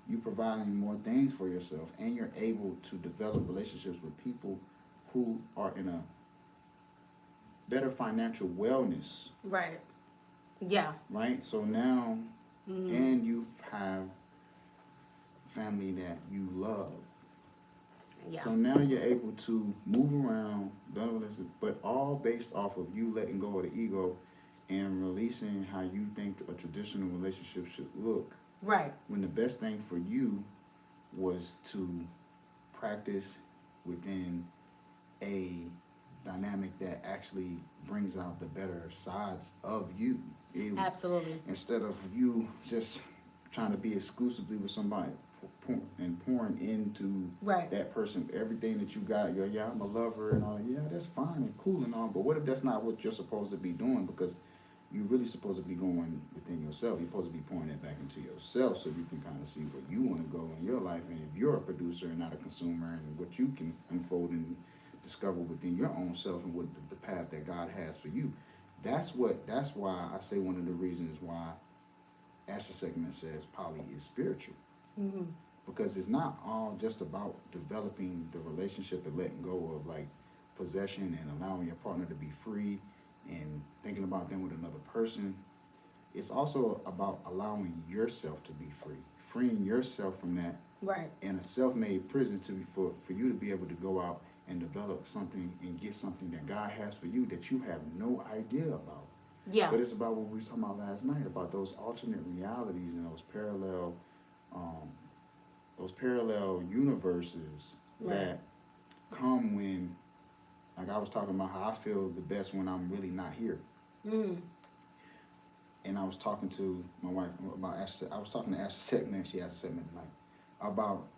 Speaker 1: You providing more things for yourself, and you're able to develop relationships with people who are in a better financial wellness.
Speaker 2: Right. Yeah.
Speaker 1: Right? So now,
Speaker 2: Mm-hmm.
Speaker 1: and you have family that you love.
Speaker 2: Yeah.
Speaker 1: So now you're able to move around, but all based off of you letting go of the ego and releasing how you think a traditional relationship should look.
Speaker 2: Right.
Speaker 1: When the best thing for you was to practice within a dynamic that actually brings out the better sides of you.
Speaker 2: Absolutely.
Speaker 1: Instead of you just trying to be exclusively with somebody and pouring into
Speaker 2: Right.
Speaker 1: that person everything that you got. Yeah, I'm a lover and all. Yeah, that's fine and cool and all. But what if that's not what you're supposed to be doing? Because you're really supposed to be going within yourself. You're supposed to be pouring that back into yourself so you can kind of see where you want to go in your life. And if you're a producer and not a consumer, and what you can unfold and discover within your own self and what the path that God has for you. That's why I say one of the reasons why Asher segment says poly is spiritual.
Speaker 2: Mm-hmm.
Speaker 1: Because it's not all just about developing the relationship and letting go of like possession and allowing your partner to be free and thinking about them with another person. It's also about allowing yourself to be free, freeing yourself from that.
Speaker 2: Right.
Speaker 1: In a self-made prison to be for you to be able to go out and develop something and get something that God has for you that you have no idea about.
Speaker 2: Yeah.
Speaker 1: But it's about what we were talking about last night, about those alternate realities and those parallel universes. Right. That come when, like I was talking about how I feel the best when I'm really not here.
Speaker 2: Mm.
Speaker 1: And I was talking to my wife about Asher. I was talking to Asher segment. She has a segment tonight about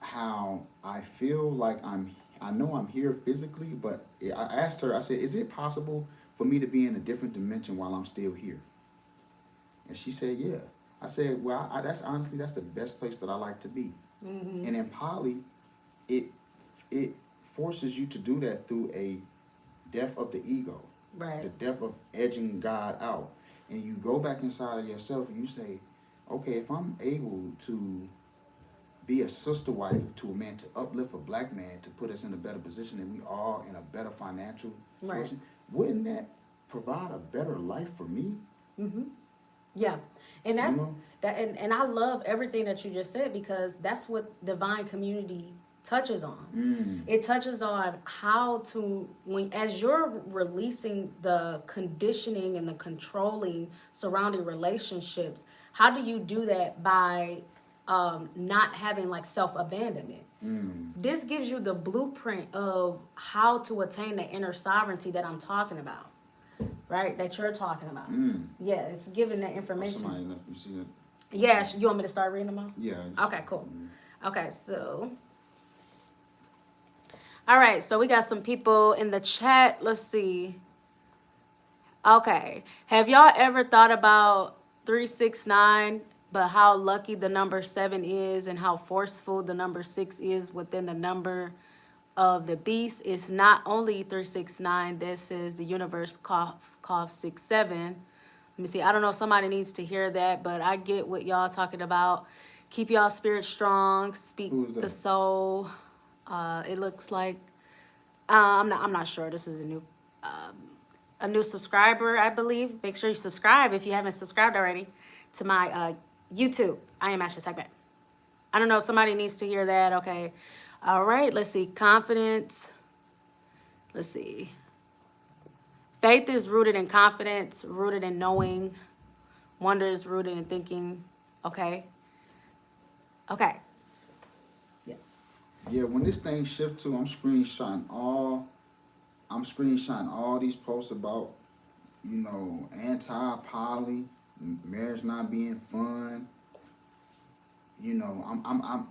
Speaker 1: how I feel like I know I'm here physically, but I asked her, I said, is it possible for me to be in a different dimension while I'm still here? And she said, yeah. I said, well, that's the best place that I like to be.
Speaker 2: Mm-hmm.
Speaker 1: And in poly, it forces you to do that through a death of the ego.
Speaker 2: Right.
Speaker 1: The death of edging God out. And you go back inside of yourself and you say, okay, if I'm able to be a sister wife to a man, to uplift a black man, to put us in a better position and we all in a better financial situation, right, wouldn't that provide a better life for me?
Speaker 2: Mm-hmm. Yeah. And that's that, and I love everything that you just said, because that's what divine community touches on. It touches on how to, as you're releasing the conditioning and the controlling surrounding relationships, how do you do that by not having like self-abandonment? This gives you the blueprint of how to attain the inner sovereignty that I'm talking about, right? That you're talking about. Yeah, it's giving that information.
Speaker 1: Somebody left, you see that?
Speaker 2: Yeah, you want me to start reading them out?
Speaker 1: Yeah.
Speaker 2: Okay, cool. Okay, so. All right, so we got some people in the chat. Let's see. Okay. Have y'all ever thought about 369, but how lucky the number 7 is and how forceful the number 6 is within the number of the beast? It's not only 369. This is the universe cough 67. Let me see. I don't know if somebody needs to hear that, but I get what y'all talking about. Keep y'all spirit strong. Speak the soul. It looks like I'm not sure. This is a new subscriber, I believe. Make sure you subscribe if you haven't subscribed already to my YouTube. I am Ashley Segment. I don't know if somebody needs to hear that. Okay. All right. Let's see. Confidence. Let's see. Faith is rooted in confidence, rooted in knowing. Wonder is rooted in thinking. Okay. Okay. Yeah.
Speaker 1: Yeah, when this thing shifts to, I'm screenshotting all these posts about, anti-poly, marriage not being fun, you know, I'm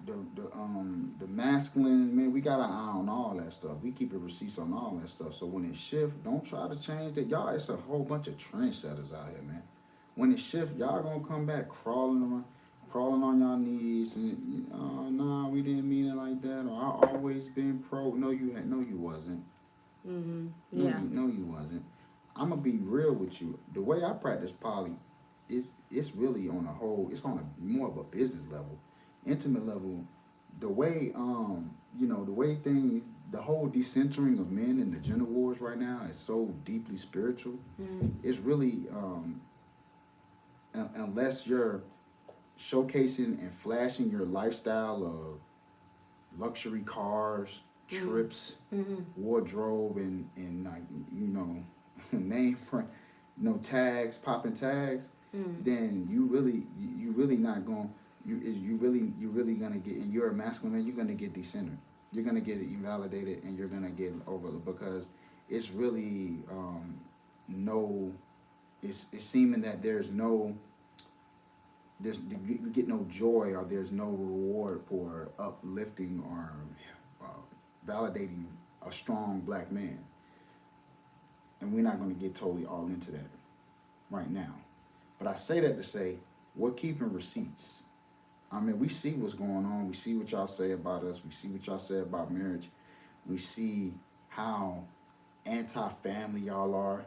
Speaker 1: the masculine, man, we got an eye on all that stuff. We keep receipts on all that stuff. So when it shift, don't try to change that. Y'all, it's a whole bunch of trendsetters out here, man. When it shift, y'all gonna come back crawling on y'all knees and nah, we didn't mean it like that. Or I always been pro. No, you wasn't.
Speaker 2: Mm-hmm.
Speaker 1: No,
Speaker 2: Yeah.
Speaker 1: no, you wasn't. I'm gonna be real with you. The way I practice poly, it's really on a whole. It's on a more of a business level, intimate level. The way the way things, the whole decentering of men in the gender wars right now is so deeply spiritual.
Speaker 2: Mm-hmm.
Speaker 1: It's really unless you're showcasing and flashing your lifestyle of luxury cars, trips,
Speaker 2: Mm-hmm.
Speaker 1: wardrobe, and like name tags, popping tags,
Speaker 2: Mm-hmm.
Speaker 1: then you really not going you really gonna get, and you're a masculine man, you're gonna get decentered, you're gonna get invalidated, and you're gonna get overlooked because it's really no it's seeming that you get no joy, or there's no reward for uplifting or validating a strong black man. And we're not going to get totally all into that right now. But I say that to say, we're keeping receipts. I mean, we see what's going on. We see what y'all say about us. We see what y'all say about marriage. We see how anti-family y'all are.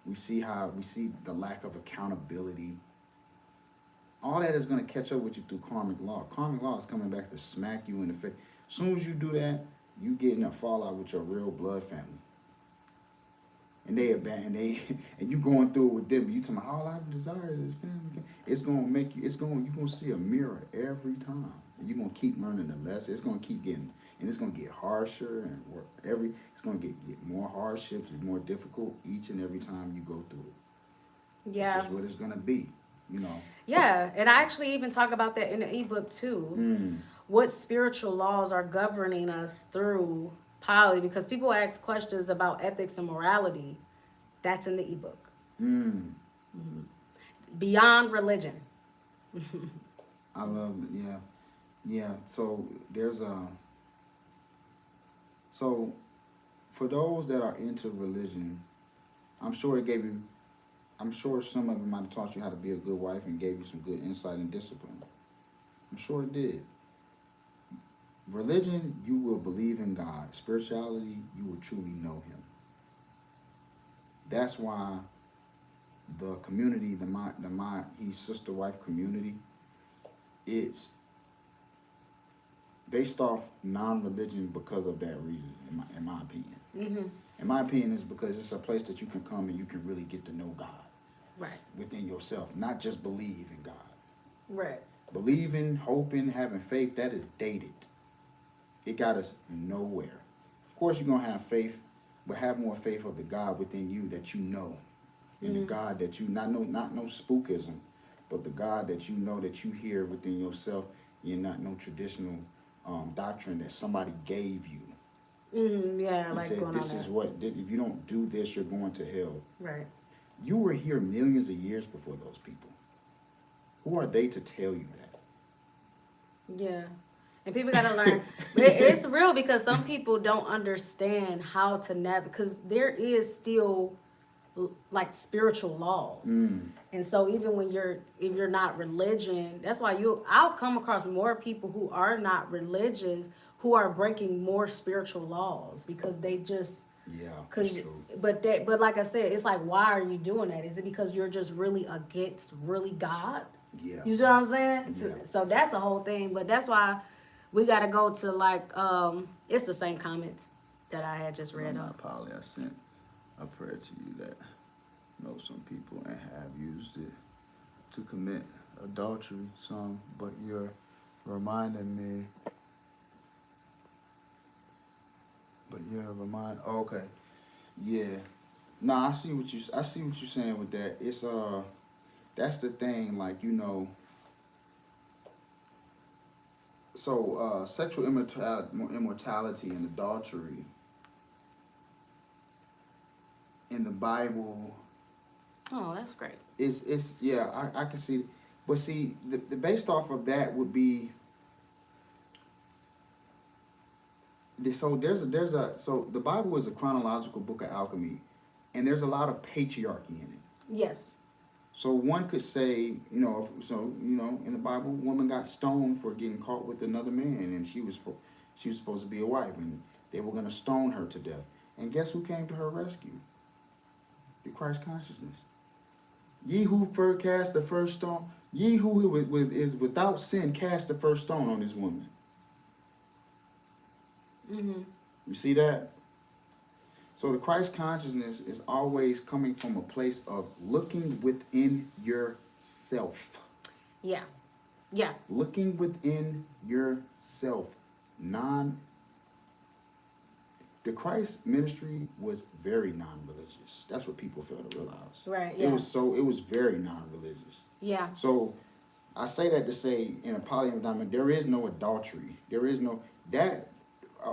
Speaker 1: We see the lack of accountability. All that is going to catch up with you through karmic law. Karmic law is coming back to smack you in the face. As soon as you do that, you get in a fallout with your real blood family. And and you going through it with them. You talking about all I desire is family. It's gonna make you. You're gonna see a mirror every time. And you're gonna keep learning the lesson. It's gonna keep getting, and it's gonna get harsher and it's gonna get more hardships and more difficult each and every time you go through it.
Speaker 2: Yeah.
Speaker 1: It's just what it's gonna be.
Speaker 2: Yeah, and I actually even talk about that in the ebook too. What spiritual laws are governing us through poly? Because people ask questions about ethics and morality. That's in the ebook. Beyond religion.
Speaker 1: I love it. Yeah. So so for those that are into religion, I'm sure some of it might have taught you how to be a good wife and gave you some good insight and discipline. I'm sure it did. Religion, you will believe in God. Spirituality, you will truly know Him. That's why the community, his sister wife community, it's based off non-religion because of that reason. In my opinion.
Speaker 2: Mm-hmm.
Speaker 1: In my opinion, it's because it's a place that you can come and you can really get to know God.
Speaker 2: Right.
Speaker 1: Within yourself, not just believe in God.
Speaker 2: Right.
Speaker 1: Believing, hoping, having faith, that is dated. It got us nowhere. Of course, you're going to have faith, but have more faith of the God within you that you know. And the God that you, not no spookism, but the God that you know, that you hear within yourself. You're not no traditional doctrine that somebody gave you.
Speaker 2: Yeah,
Speaker 1: He
Speaker 2: like
Speaker 1: said,
Speaker 2: going
Speaker 1: this
Speaker 2: on
Speaker 1: is
Speaker 2: that.
Speaker 1: what, if you don't do this, you're going to hell.
Speaker 2: Right.
Speaker 1: You were here millions of years before those people. Who are they to tell you that?
Speaker 2: Yeah. And people got to learn. It's real because some people don't understand how to navigate, because there is still like spiritual laws. And so even when if you're not religion, that's why I'll come across more people who are not religious who are breaking more spiritual laws because they just,
Speaker 1: that's true.
Speaker 2: but like I said, it's like, why are you doing that? Is it because you're just really against really God?
Speaker 1: Yeah.
Speaker 2: You see what I'm saying?
Speaker 1: Yeah.
Speaker 2: So that's the whole thing. But that's why we got to go to like, it's the same comments that I had just read
Speaker 1: I'm
Speaker 2: on.
Speaker 1: not poly. I sent a prayer to you that know some people and have used it to commit adultery. Some, but you're reminding me. Okay. Yeah. Nah, I see what you're saying with that. It's that's the thing, like, so sexual immortality and adultery in the Bible.
Speaker 2: Oh, that's great.
Speaker 1: It's yeah, I can see, But see, the based off of that would be so so the Bible is a chronological book of alchemy, and there's a lot of patriarchy in it.
Speaker 2: Yes.
Speaker 1: So one could say, in the Bible, woman got stoned for getting caught with another man, and she was supposed to be a wife, and they were going to stone her to death. And guess who came to her rescue? The Christ consciousness. Ye who first cast the first stone, ye who is without sin, cast the first stone on this woman.
Speaker 2: Mm-hmm.
Speaker 1: You see that? So the Christ consciousness is always coming from a place of looking within yourself.
Speaker 2: Yeah. Yeah.
Speaker 1: Looking within yourself. The Christ ministry was very non-religious. That's what people fail to realize.
Speaker 2: Right. Yeah.
Speaker 1: It was very non-religious.
Speaker 2: Yeah.
Speaker 1: So I say that to say in a polyandry, there is no adultery. There is no that.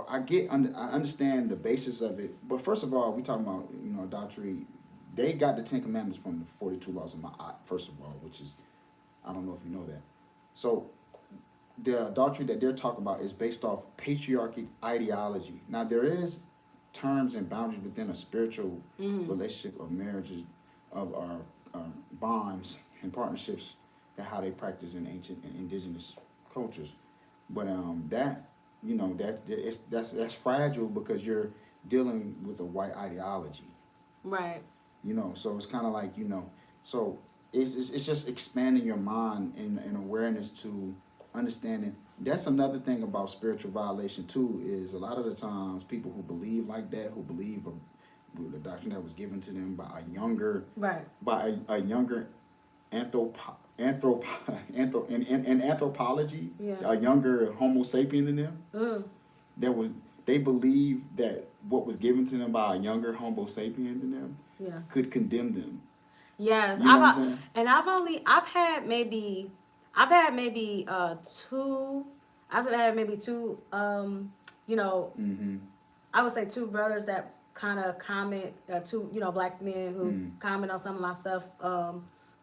Speaker 1: I understand the basis of it, but first of all, we talking about adultery. They got the 10 Commandments from the 42 laws of Ma'at. First of all, which is, I don't know if you know that. So the adultery that they're talking about is based off patriarchy ideology. Now there is terms and boundaries within a spiritual relationship of marriages, of our bonds and partnerships, that how they practice in ancient and indigenous cultures, but that's fragile because you're dealing with a white ideology.
Speaker 2: Right.
Speaker 1: So it's kind of like, so it's just expanding your mind and awareness to understanding. That's another thing about spiritual violation too, is a lot of the times people who believe like that, who believe the doctrine that was given to them by a younger, a younger anthropology, a younger Homo sapien than them. They believe that what was given to them by a younger Homo sapien than them could condemn them.
Speaker 2: Yes,
Speaker 1: you know what I'm saying?
Speaker 2: And I've had maybe two. I would say two brothers that kind of comment, two black men who comment on some of my stuff,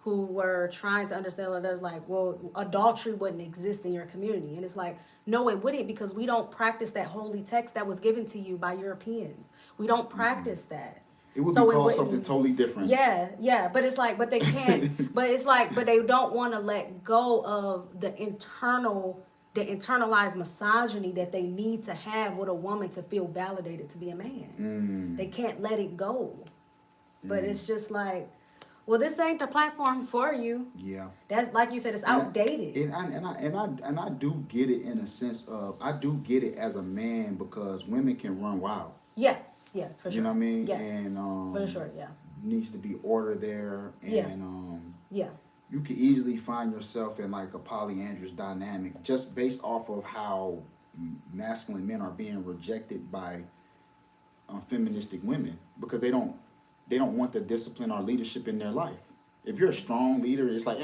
Speaker 2: who were trying to understand that there's like, well, adultery wouldn't exist in your community, and it's like, no, it wouldn't, because we don't practice that holy text that was given to you by Europeans. We don't practice that.
Speaker 1: It would be called something totally different.
Speaker 2: Yeah, but it's like, but they can't. But it's like, but they don't want to let go of the internalized misogyny that they need to have with a woman to feel validated to be a man. They can't let it go. But it's just like, well, this ain't the platform for you. Yeah. That's like you said, it's outdated.
Speaker 1: And I do get it in a sense of, I do get it as a man, because women can run wild.
Speaker 2: Yeah, for sure.
Speaker 1: You know what I mean?
Speaker 2: Yeah.
Speaker 1: And
Speaker 2: for sure, yeah.
Speaker 1: Needs to be order there, and
Speaker 2: yeah.
Speaker 1: You could easily find yourself in like a polyandrous dynamic just based off of how masculine men are being rejected by feministic women, because they don't want the discipline or leadership in their life. If you're a strong leader, it's like,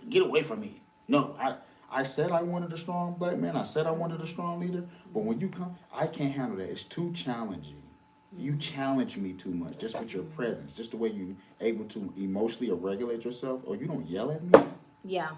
Speaker 1: get away from me. No, I said I wanted a strong black man. I said I wanted a strong leader. But when you come, I can't handle that. It's too challenging. You challenge me too much just with your presence, just the way you able to emotionally regulate yourself, or you don't yell at me.
Speaker 2: Yeah,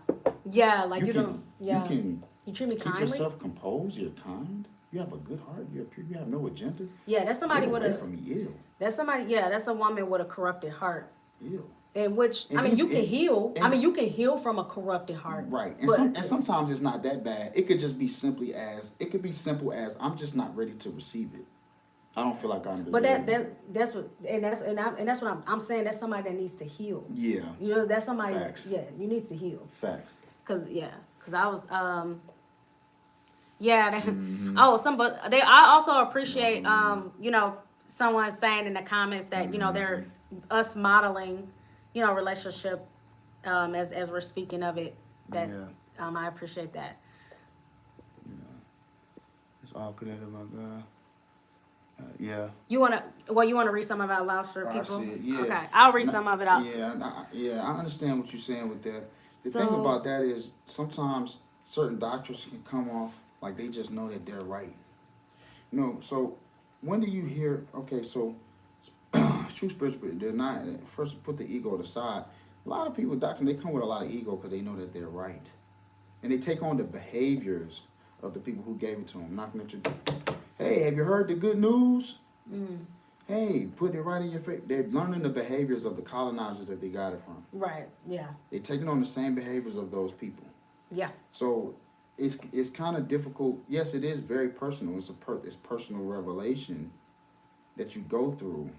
Speaker 2: like you don't. Yeah,
Speaker 1: you can.
Speaker 2: You treat me
Speaker 1: keep
Speaker 2: kindly.
Speaker 1: Yourself composed. You're kind. You have a good heart. You're pure. You have no agenda.
Speaker 2: Yeah, that's somebody with a.
Speaker 1: From me, ew.
Speaker 2: That's somebody. Yeah, that's a woman with a corrupted heart.
Speaker 1: Ew.
Speaker 2: And which, I mean, you can heal. I mean, you can heal from a corrupted heart.
Speaker 1: Right. And sometimes it's not that bad. It could just be simple as I'm just not ready to receive it. I don't feel like I'm.
Speaker 2: But that's what I'm saying. That's somebody that needs to heal.
Speaker 1: Yeah.
Speaker 2: That's somebody.
Speaker 1: Facts.
Speaker 2: Yeah, you need to heal.
Speaker 1: Facts.
Speaker 2: Cause I was I also appreciate someone saying in the comments that they're us modeling relationship as we're speaking of it, that I appreciate that.
Speaker 1: Yeah. It's all connected, my God. Yeah.
Speaker 2: You wanna read some of it out loud for people?
Speaker 1: I see it. Yeah.
Speaker 2: Okay, I'll read some of it out.
Speaker 1: Yeah, I understand what you're saying with that. The thing about that is sometimes certain doctrines can come off like they just know that they're right. So when do you hear? Okay, so true spirituality, they're not. First, put the ego aside. A lot of people, doctrine, they come with a lot of ego because they know that they're right. And they take on the behaviors of the people who gave it to them. Knocking at your door. Hey, have you heard the good news?
Speaker 2: Mm.
Speaker 1: Hey, putting it right in your face. They're learning the behaviors of the colonizers that they got it from.
Speaker 2: Right. Yeah.
Speaker 1: They're taking on the same behaviors of those people.
Speaker 2: Yeah.
Speaker 1: So it's kind of difficult. Yes, it is very personal. It's personal revelation that you go through.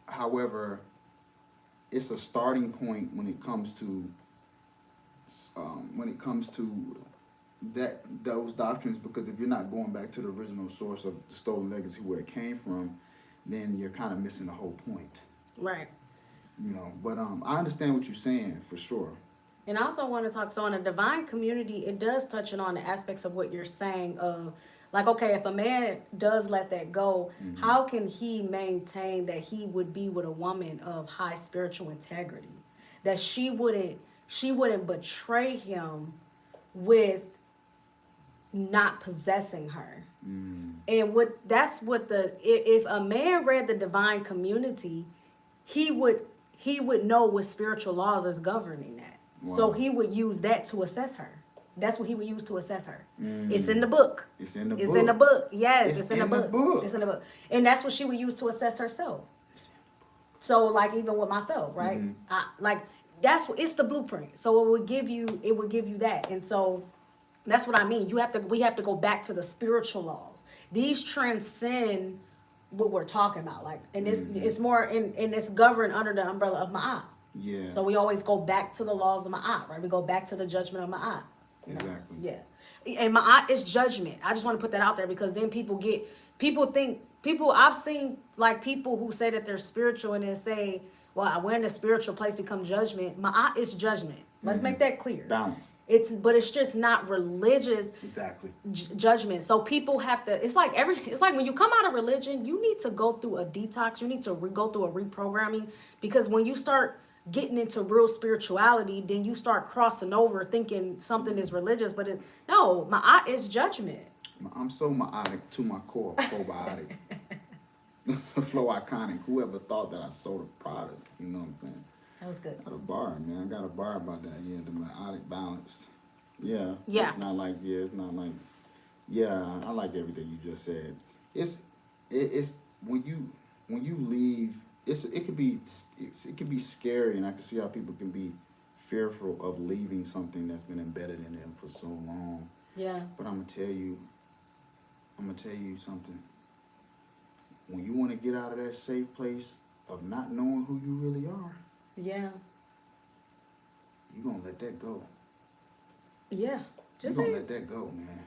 Speaker 1: However, it's a starting point when it comes to those doctrines, because if you're not going back to the original source of the stolen legacy where it came from, then you're kind of missing the whole point.
Speaker 2: Right.
Speaker 1: You know, but I understand what you're saying for sure.
Speaker 2: And I also want to talk, so in a divine community, it does touch on the aspects of what you're saying of, like, okay, if a man does let that go, how can he maintain that he would be with a woman of high spiritual integrity? That she wouldn't betray him with not possessing her. And if a man read the divine community, he would know what spiritual laws is governing that.
Speaker 1: Wow.
Speaker 2: So he would use that to assess her. That's what he would use to assess her. It's in the book.
Speaker 1: It's in the
Speaker 2: It's
Speaker 1: book.
Speaker 2: in the book. Yes,
Speaker 1: It's in the book.
Speaker 2: It's in the book. And that's what she would use to assess herself. So like even with myself, right? It's the blueprint. So it would give you that. And so that's what I mean. We have to go back to the spiritual laws. These transcend what we're talking about. Like, and it's more and it's governed under the umbrella of Ma'at.
Speaker 1: Yeah.
Speaker 2: So we always go back to the laws of Ma'at, right? We go back to the judgment of Ma'at.
Speaker 1: Exactly.
Speaker 2: Yeah. And Ma'at is judgment. I just want to put that out there because then I've seen like people who say that they're spiritual and then say, well, when the spiritual place become judgment, Ma'at is judgment. Let's make that clear.
Speaker 1: Balance.
Speaker 2: But it's just not religious
Speaker 1: Exactly.
Speaker 2: judgment. So people have to. It's like when you come out of religion, you need to go through a detox. You need to go through a reprogramming, because when you start getting into real spirituality, then you start crossing over thinking something is religious, but no, Ma'at is judgment.
Speaker 1: I'm so ma'atic to my core, probiotic. Flow iconic. Whoever thought that I sold a product, you know what I'm saying?
Speaker 2: That was good.
Speaker 1: I got a bar, man. I got a bar about that. Yeah, the ma'atic balance. Yeah.
Speaker 2: Yeah.
Speaker 1: It's not like I like everything you just said. It's when you leave, it could be scary, and I can see how people can be fearful of leaving something that's been embedded in them for so long.
Speaker 2: Yeah.
Speaker 1: But I'm gonna tell you something. When you want to get out of that safe place of not knowing who you really are,
Speaker 2: Yeah.
Speaker 1: you're gonna let that go.
Speaker 2: Yeah.
Speaker 1: You're gonna let that go, man.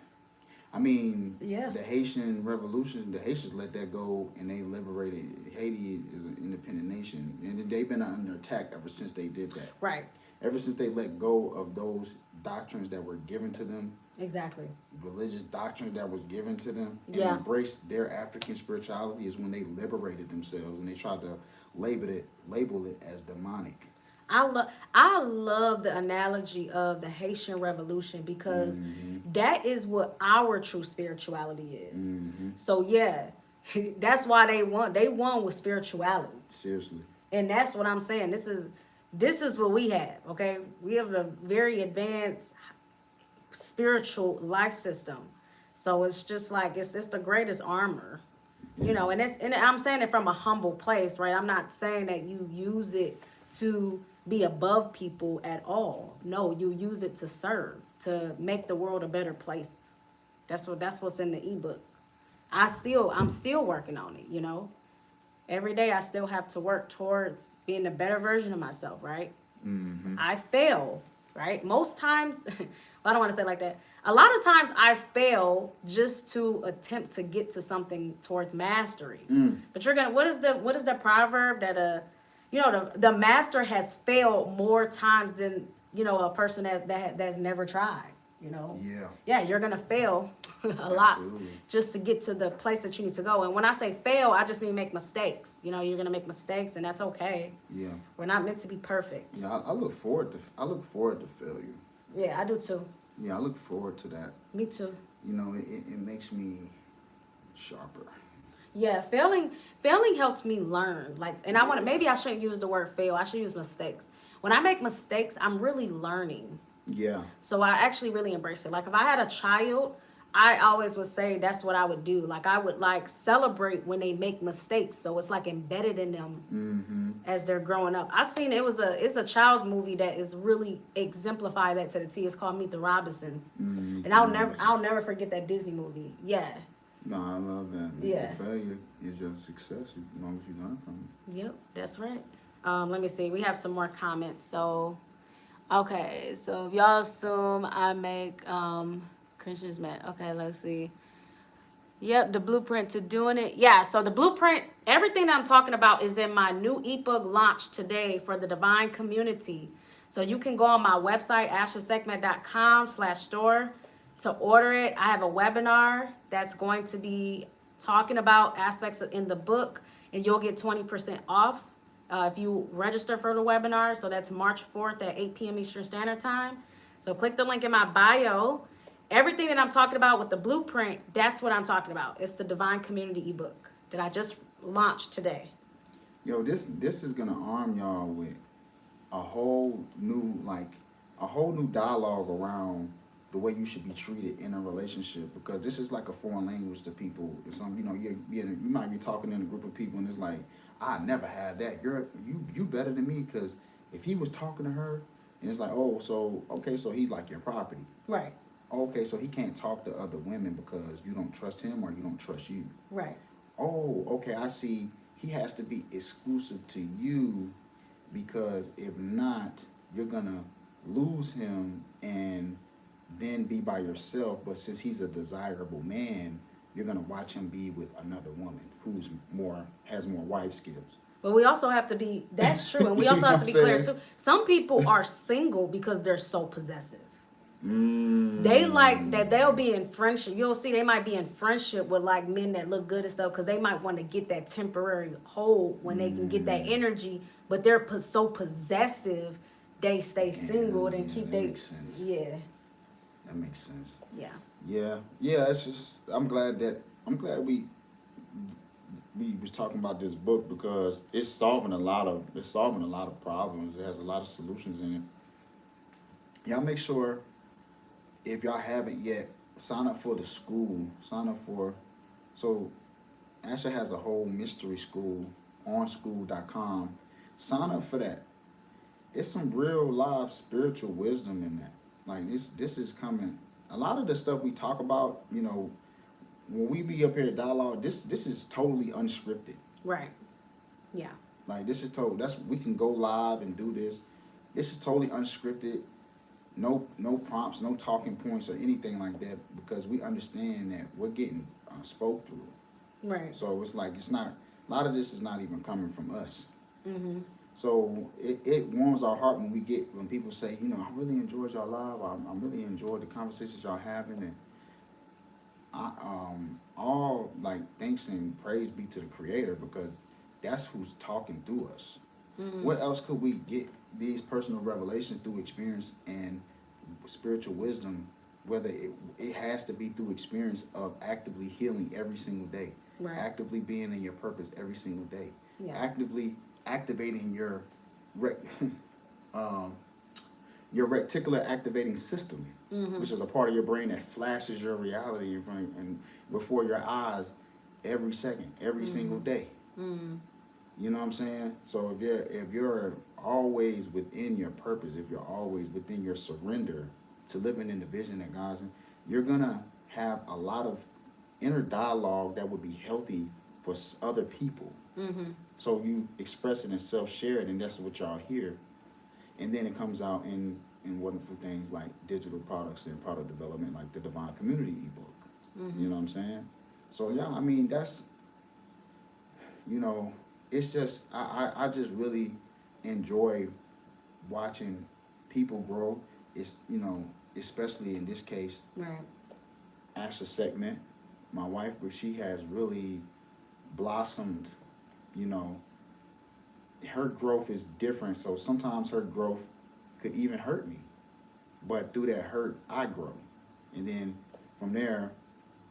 Speaker 1: I mean,
Speaker 2: Yeah.
Speaker 1: the Haitian Revolution, the Haitians let that go, and they liberated. Haiti is an independent nation, and they've been under attack ever since they did that.
Speaker 2: Right.
Speaker 1: Ever since they let go of those doctrines that were given to them,
Speaker 2: Exactly.
Speaker 1: religious doctrine that was given to them, and
Speaker 2: Yeah.
Speaker 1: embraced their African spirituality, is when they liberated themselves, and they tried to label it as demonic.
Speaker 2: I love the analogy of the Haitian Revolution, because that is what our true spirituality is. So yeah, that's why they won with spirituality.
Speaker 1: Seriously.
Speaker 2: And that's what I'm saying. This is what we have, okay? We have a very advanced spiritual life system. So it's just like it's the greatest armor. You know, and I'm saying it from a humble place, right? I'm not saying that you use it to be above people at all. No, you use it to serve, to make the world a better place. That's what's in the ebook. I'm still working on it, you know. Every day I still have to work towards being a better version of myself, right? I fail, right? Most times, I don't want to say it like that. A lot of times I fail just to attempt to get to something towards mastery. But what is the proverb that the master has failed more times than, a person that's never tried,
Speaker 1: Yeah.
Speaker 2: Yeah, you're going to fail a lot
Speaker 1: Absolutely.
Speaker 2: just to get to the place that you need to go. And when I say fail, I just mean make mistakes. You're going to make mistakes, and that's okay.
Speaker 1: Yeah.
Speaker 2: We're not meant to be perfect.
Speaker 1: Yeah. I look forward to failure.
Speaker 2: Yeah, I do too.
Speaker 1: Yeah, I look forward to that.
Speaker 2: Me too.
Speaker 1: It makes me sharper.
Speaker 2: Yeah, failing helped me learn. Like, and I want to, maybe I shouldn't use the word fail. I should use mistakes. When I make mistakes, I'm really learning.
Speaker 1: Yeah.
Speaker 2: So I actually really embrace it. Like if I had a child, I always would say that's what I would do. Like I would like celebrate when they make mistakes. So it's like embedded in them
Speaker 1: Mm-hmm.
Speaker 2: as they're growing up. I seen it's a child's movie that is really exemplify that to the T. It's called Meet the Robinsons.
Speaker 1: Mm-hmm.
Speaker 2: And I'll never forget that Disney movie. Yeah.
Speaker 1: No, I love that.
Speaker 2: Yeah.
Speaker 1: Your failure is your success as long as you learn from it.
Speaker 2: Yep, that's right. Let me see. We have some more comments. So okay, so if y'all assume I make Christians mad. Okay, let's see. Yep, the blueprint to doing it. Yeah, so the blueprint, everything that I'm talking about is in my new ebook launch today for the Divine Community. So you can go on my website, ashleysekmet.com/store to order it. I have a webinar that's going to be talking about aspects in the book, and you'll get 20% off if you register for the webinar. So that's March 4th at 8 p.m. Eastern Standard Time. So click the link in my bio. Everything that I'm talking about with the blueprint, that's what I'm talking about. It's the Divine Community ebook that I just launched today.
Speaker 1: Yo, this is gonna arm y'all with a whole new dialogue around the way you should be treated in a relationship, because this is like a foreign language to people. It's some, you might be talking in a group of people and it's like, I never had that. You better than me, because if he was talking to her and it's like, oh, so okay, so he's like your property.
Speaker 2: Right.
Speaker 1: Okay, so he can't talk to other women because you don't trust him or you don't trust you.
Speaker 2: Right.
Speaker 1: Oh, okay, I see. He has to be exclusive to you, because if not, you're gonna lose him and then be by yourself. But since he's a desirable man, you're gonna watch him be with another woman who's has more wife skills.
Speaker 2: But we also have to be, that's true. And we also have to be clear too. Some people are single because they're so possessive. They like that they'll be in friendship. You'll see they might be in friendship with like men that look good and stuff because they might want to get that temporary hold when they can get that energy, but they're so possessive they stay single and keep they
Speaker 1: makes sense.
Speaker 2: Yeah.
Speaker 1: That makes sense.
Speaker 2: Yeah.
Speaker 1: Yeah. It's just I'm glad we was talking about this book, because it's solving a lot of problems. It has a lot of solutions in it. Y'all make sure, if y'all haven't yet, sign up for the school. So Asha has a whole mystery school on school.com. Sign up for that. It's some real live spiritual wisdom in that. Like this is coming. A lot of the stuff we talk about, when we be up here at dialogue, this is totally unscripted.
Speaker 2: Right. Yeah.
Speaker 1: Like this is we can go live and do this. This is totally unscripted. No prompts, no talking points or anything like that, because we understand that we're getting spoke through.
Speaker 2: Right.
Speaker 1: So it's like a lot of this is not even coming from us.
Speaker 2: Mm-hmm.
Speaker 1: So it warms our heart when people say, I really enjoyed y'all live. I really enjoyed the conversations y'all having, and all like thanks and praise be to the Creator, because that's who's talking through us. Mm-hmm. What else could we get these personal revelations through experience and spiritual wisdom, whether it has to be through experience of actively healing every single day,
Speaker 2: right.
Speaker 1: Actively being in your purpose every single day,
Speaker 2: yeah.
Speaker 1: Actively activating your reticular activating system, mm-hmm. which is a part of your brain that flashes your reality in front and before your eyes every second, every mm-hmm. single day. Mm-hmm. You know what I'm saying? So if you're always within your purpose, if you're always within your surrender to living in the vision that God's in, you're gonna have a lot of inner dialogue that would be healthy for other people. Mm-hmm. So you express it and self-share it, and that's what y'all hear. And then it comes out in wonderful things like digital products and product development, like the Divine Community ebook. Mm-hmm. You know what I'm saying? So yeah, I mean that's, it's just I just really enjoy watching people grow. It's especially in this case,
Speaker 2: right.
Speaker 1: Asha Sekmet, my wife, but she has really blossomed. Her growth is different, so sometimes her growth could even hurt me, but through that hurt I grow, and then from there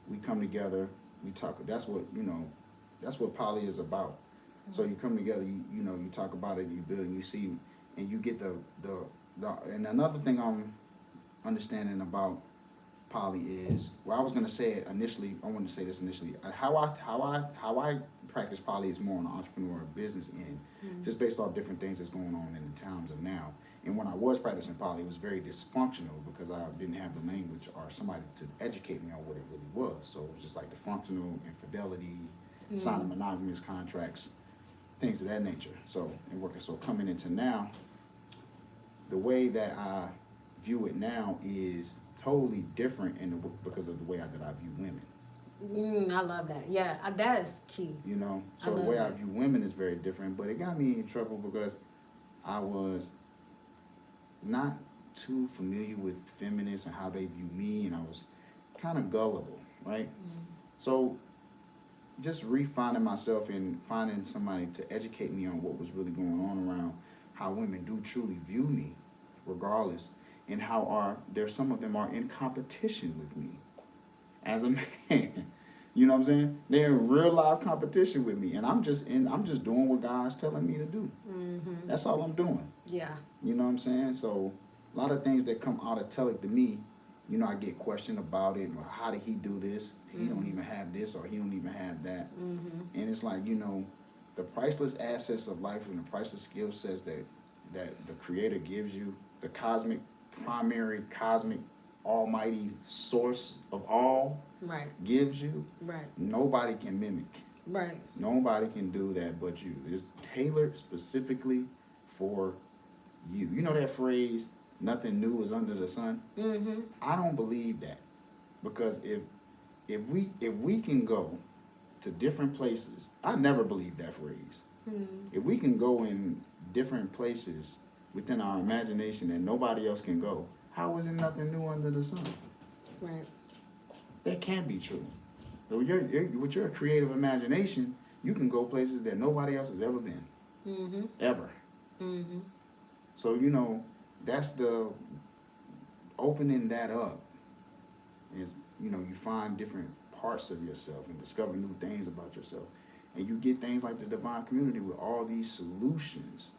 Speaker 1: we come together, we talk. That's what That's what poly is about. So you come together, you talk about it, you build, and you see, and you get the and another thing I'm understanding about poly is, well, I was gonna say it initially. I wanted to say this initially. How I practice poly is more on the entrepreneur business end, just based off different things that's going on in the times of now. And when I was practicing poly, it was very dysfunctional because I didn't have the language or somebody to educate me on what it really was. So it was just like the functional infidelity, signing monogamous contracts, things of that nature. So and working. So coming into now, the way that I view it now is totally different because of the way that I view women.
Speaker 2: I love that. Yeah, that is key.
Speaker 1: So the way I view women is very different, but it got me in trouble because I was not too familiar with feminists and how they view me, and I was kind of gullible, right? So just refining myself and finding somebody to educate me on what was really going on around how women do truly view me, regardless, and how some of them are in competition with me as a man. You know what I'm saying? They're in real life competition with me, and I'm just doing what God's telling me to do. That's all I'm doing.
Speaker 2: Yeah.
Speaker 1: You know what I'm saying? So a lot of things that come out of tell it to me, I get questioned about it. Or how did he do this? He don't even have this, or he don't even have that. And it's like, the priceless assets of life and the priceless skill sets that the Creator gives you, the primary cosmic almighty source of all gives you, nobody can mimic. Nobody can do that but you. It's tailored specifically for you. You know that phrase, nothing new is under the sun? I don't believe that. Because if we can go to different places, I never believed that phrase. If we can go in different places within our imagination that nobody else can go, how is it nothing new under the sun? That can't be true. So with your creative imagination, you can go places that nobody else has ever been. Ever. So, that's the opening that up is, you find different parts of yourself and discover new things about yourself. And you get things like the divine community with all these solutions.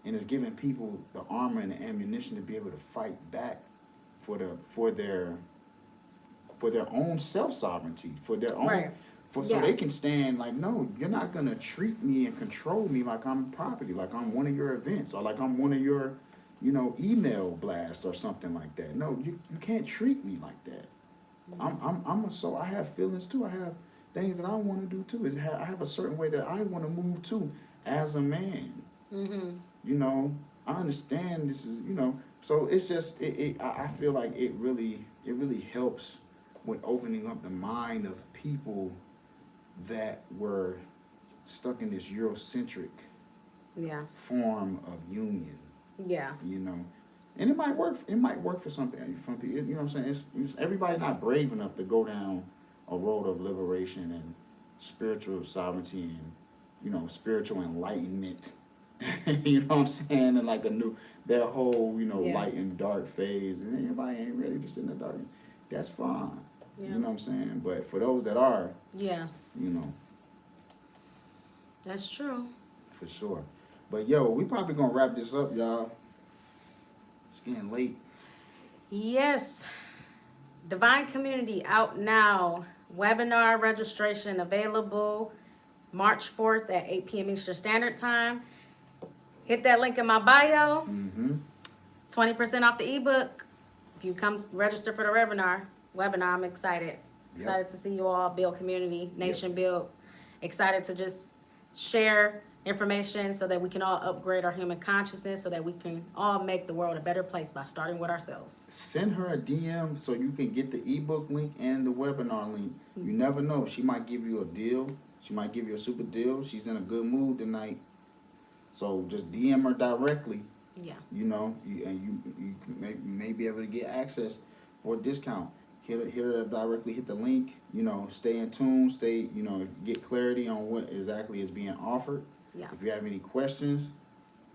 Speaker 1: And it's giving people the armor and the ammunition to be able to fight back for their own self-sovereignty, for their own, so they can stand like, no, you're not gonna treat me and control me like I'm property, like I'm one of your events, or like I'm one of your, email blasts or something like that. No, you can't treat me like that. I have feelings too. I have things that I want to do too. I have a certain way that I want to move too as a man. I understand this is, so it's just, I feel like it really helps with opening up the mind of people that were stuck in this Eurocentric form of union. And it might work for some people. You know what I'm saying? It's everybody not brave enough to go down a road of liberation and spiritual sovereignty and, spiritual enlightenment. You know what I'm saying? And like their whole, light and dark phase. And everybody ain't ready to sit in the dark. That's fine. You know what I'm saying? But for those that are,
Speaker 2: That's true.
Speaker 1: For sure. But we probably gonna wrap this up, y'all. It's getting late.
Speaker 2: Yes. Divine Community out now. Webinar registration available March 4th at 8 p.m. Eastern Standard Time. Hit that link in my bio. 20% off the ebook. If you come register for the webinar, I'm excited. Excited to see you all build community, nation build. Excited to just share information so that we can all upgrade our human consciousness, so that we can all make the world a better place by starting with ourselves.
Speaker 1: Send her a DM so you can get the ebook link and the webinar link. You never know. She might give you a deal. She might give you a super deal. She's in a good mood tonight. So just DM her directly. You may be able to get access for a discount. Hit her directly, hit the link, stay in tune, get clarity on what exactly is being offered. If you have any questions,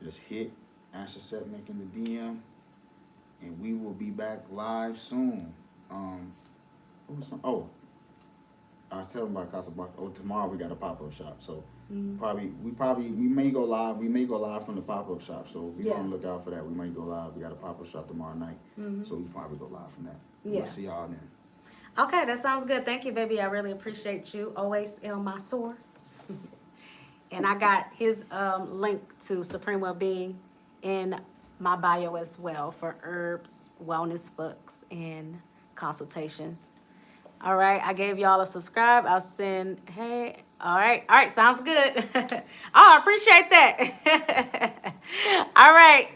Speaker 1: just hit Asha Setnick in the DM, and we will be back live soon. I tell them about Casablanca. Oh, tomorrow we got a pop up shop. So
Speaker 2: Mm-hmm.
Speaker 1: we may go live. We may go live from the pop up shop. So we
Speaker 2: Yeah.
Speaker 1: gonna look out for that. We might go live. We got a pop up shop tomorrow night.
Speaker 2: Mm-hmm.
Speaker 1: So we probably go live from that.
Speaker 2: Yeah.
Speaker 1: We'll see y'all then.
Speaker 2: Okay, that sounds good. Thank you, baby. I really appreciate you. Always on my sword. And I got his link to Supreme Wellbeing in my bio as well for herbs, wellness books, and consultations. All right, I gave y'all a subscribe. I'll send, hey, all right, sounds good. Oh, I appreciate that. All right.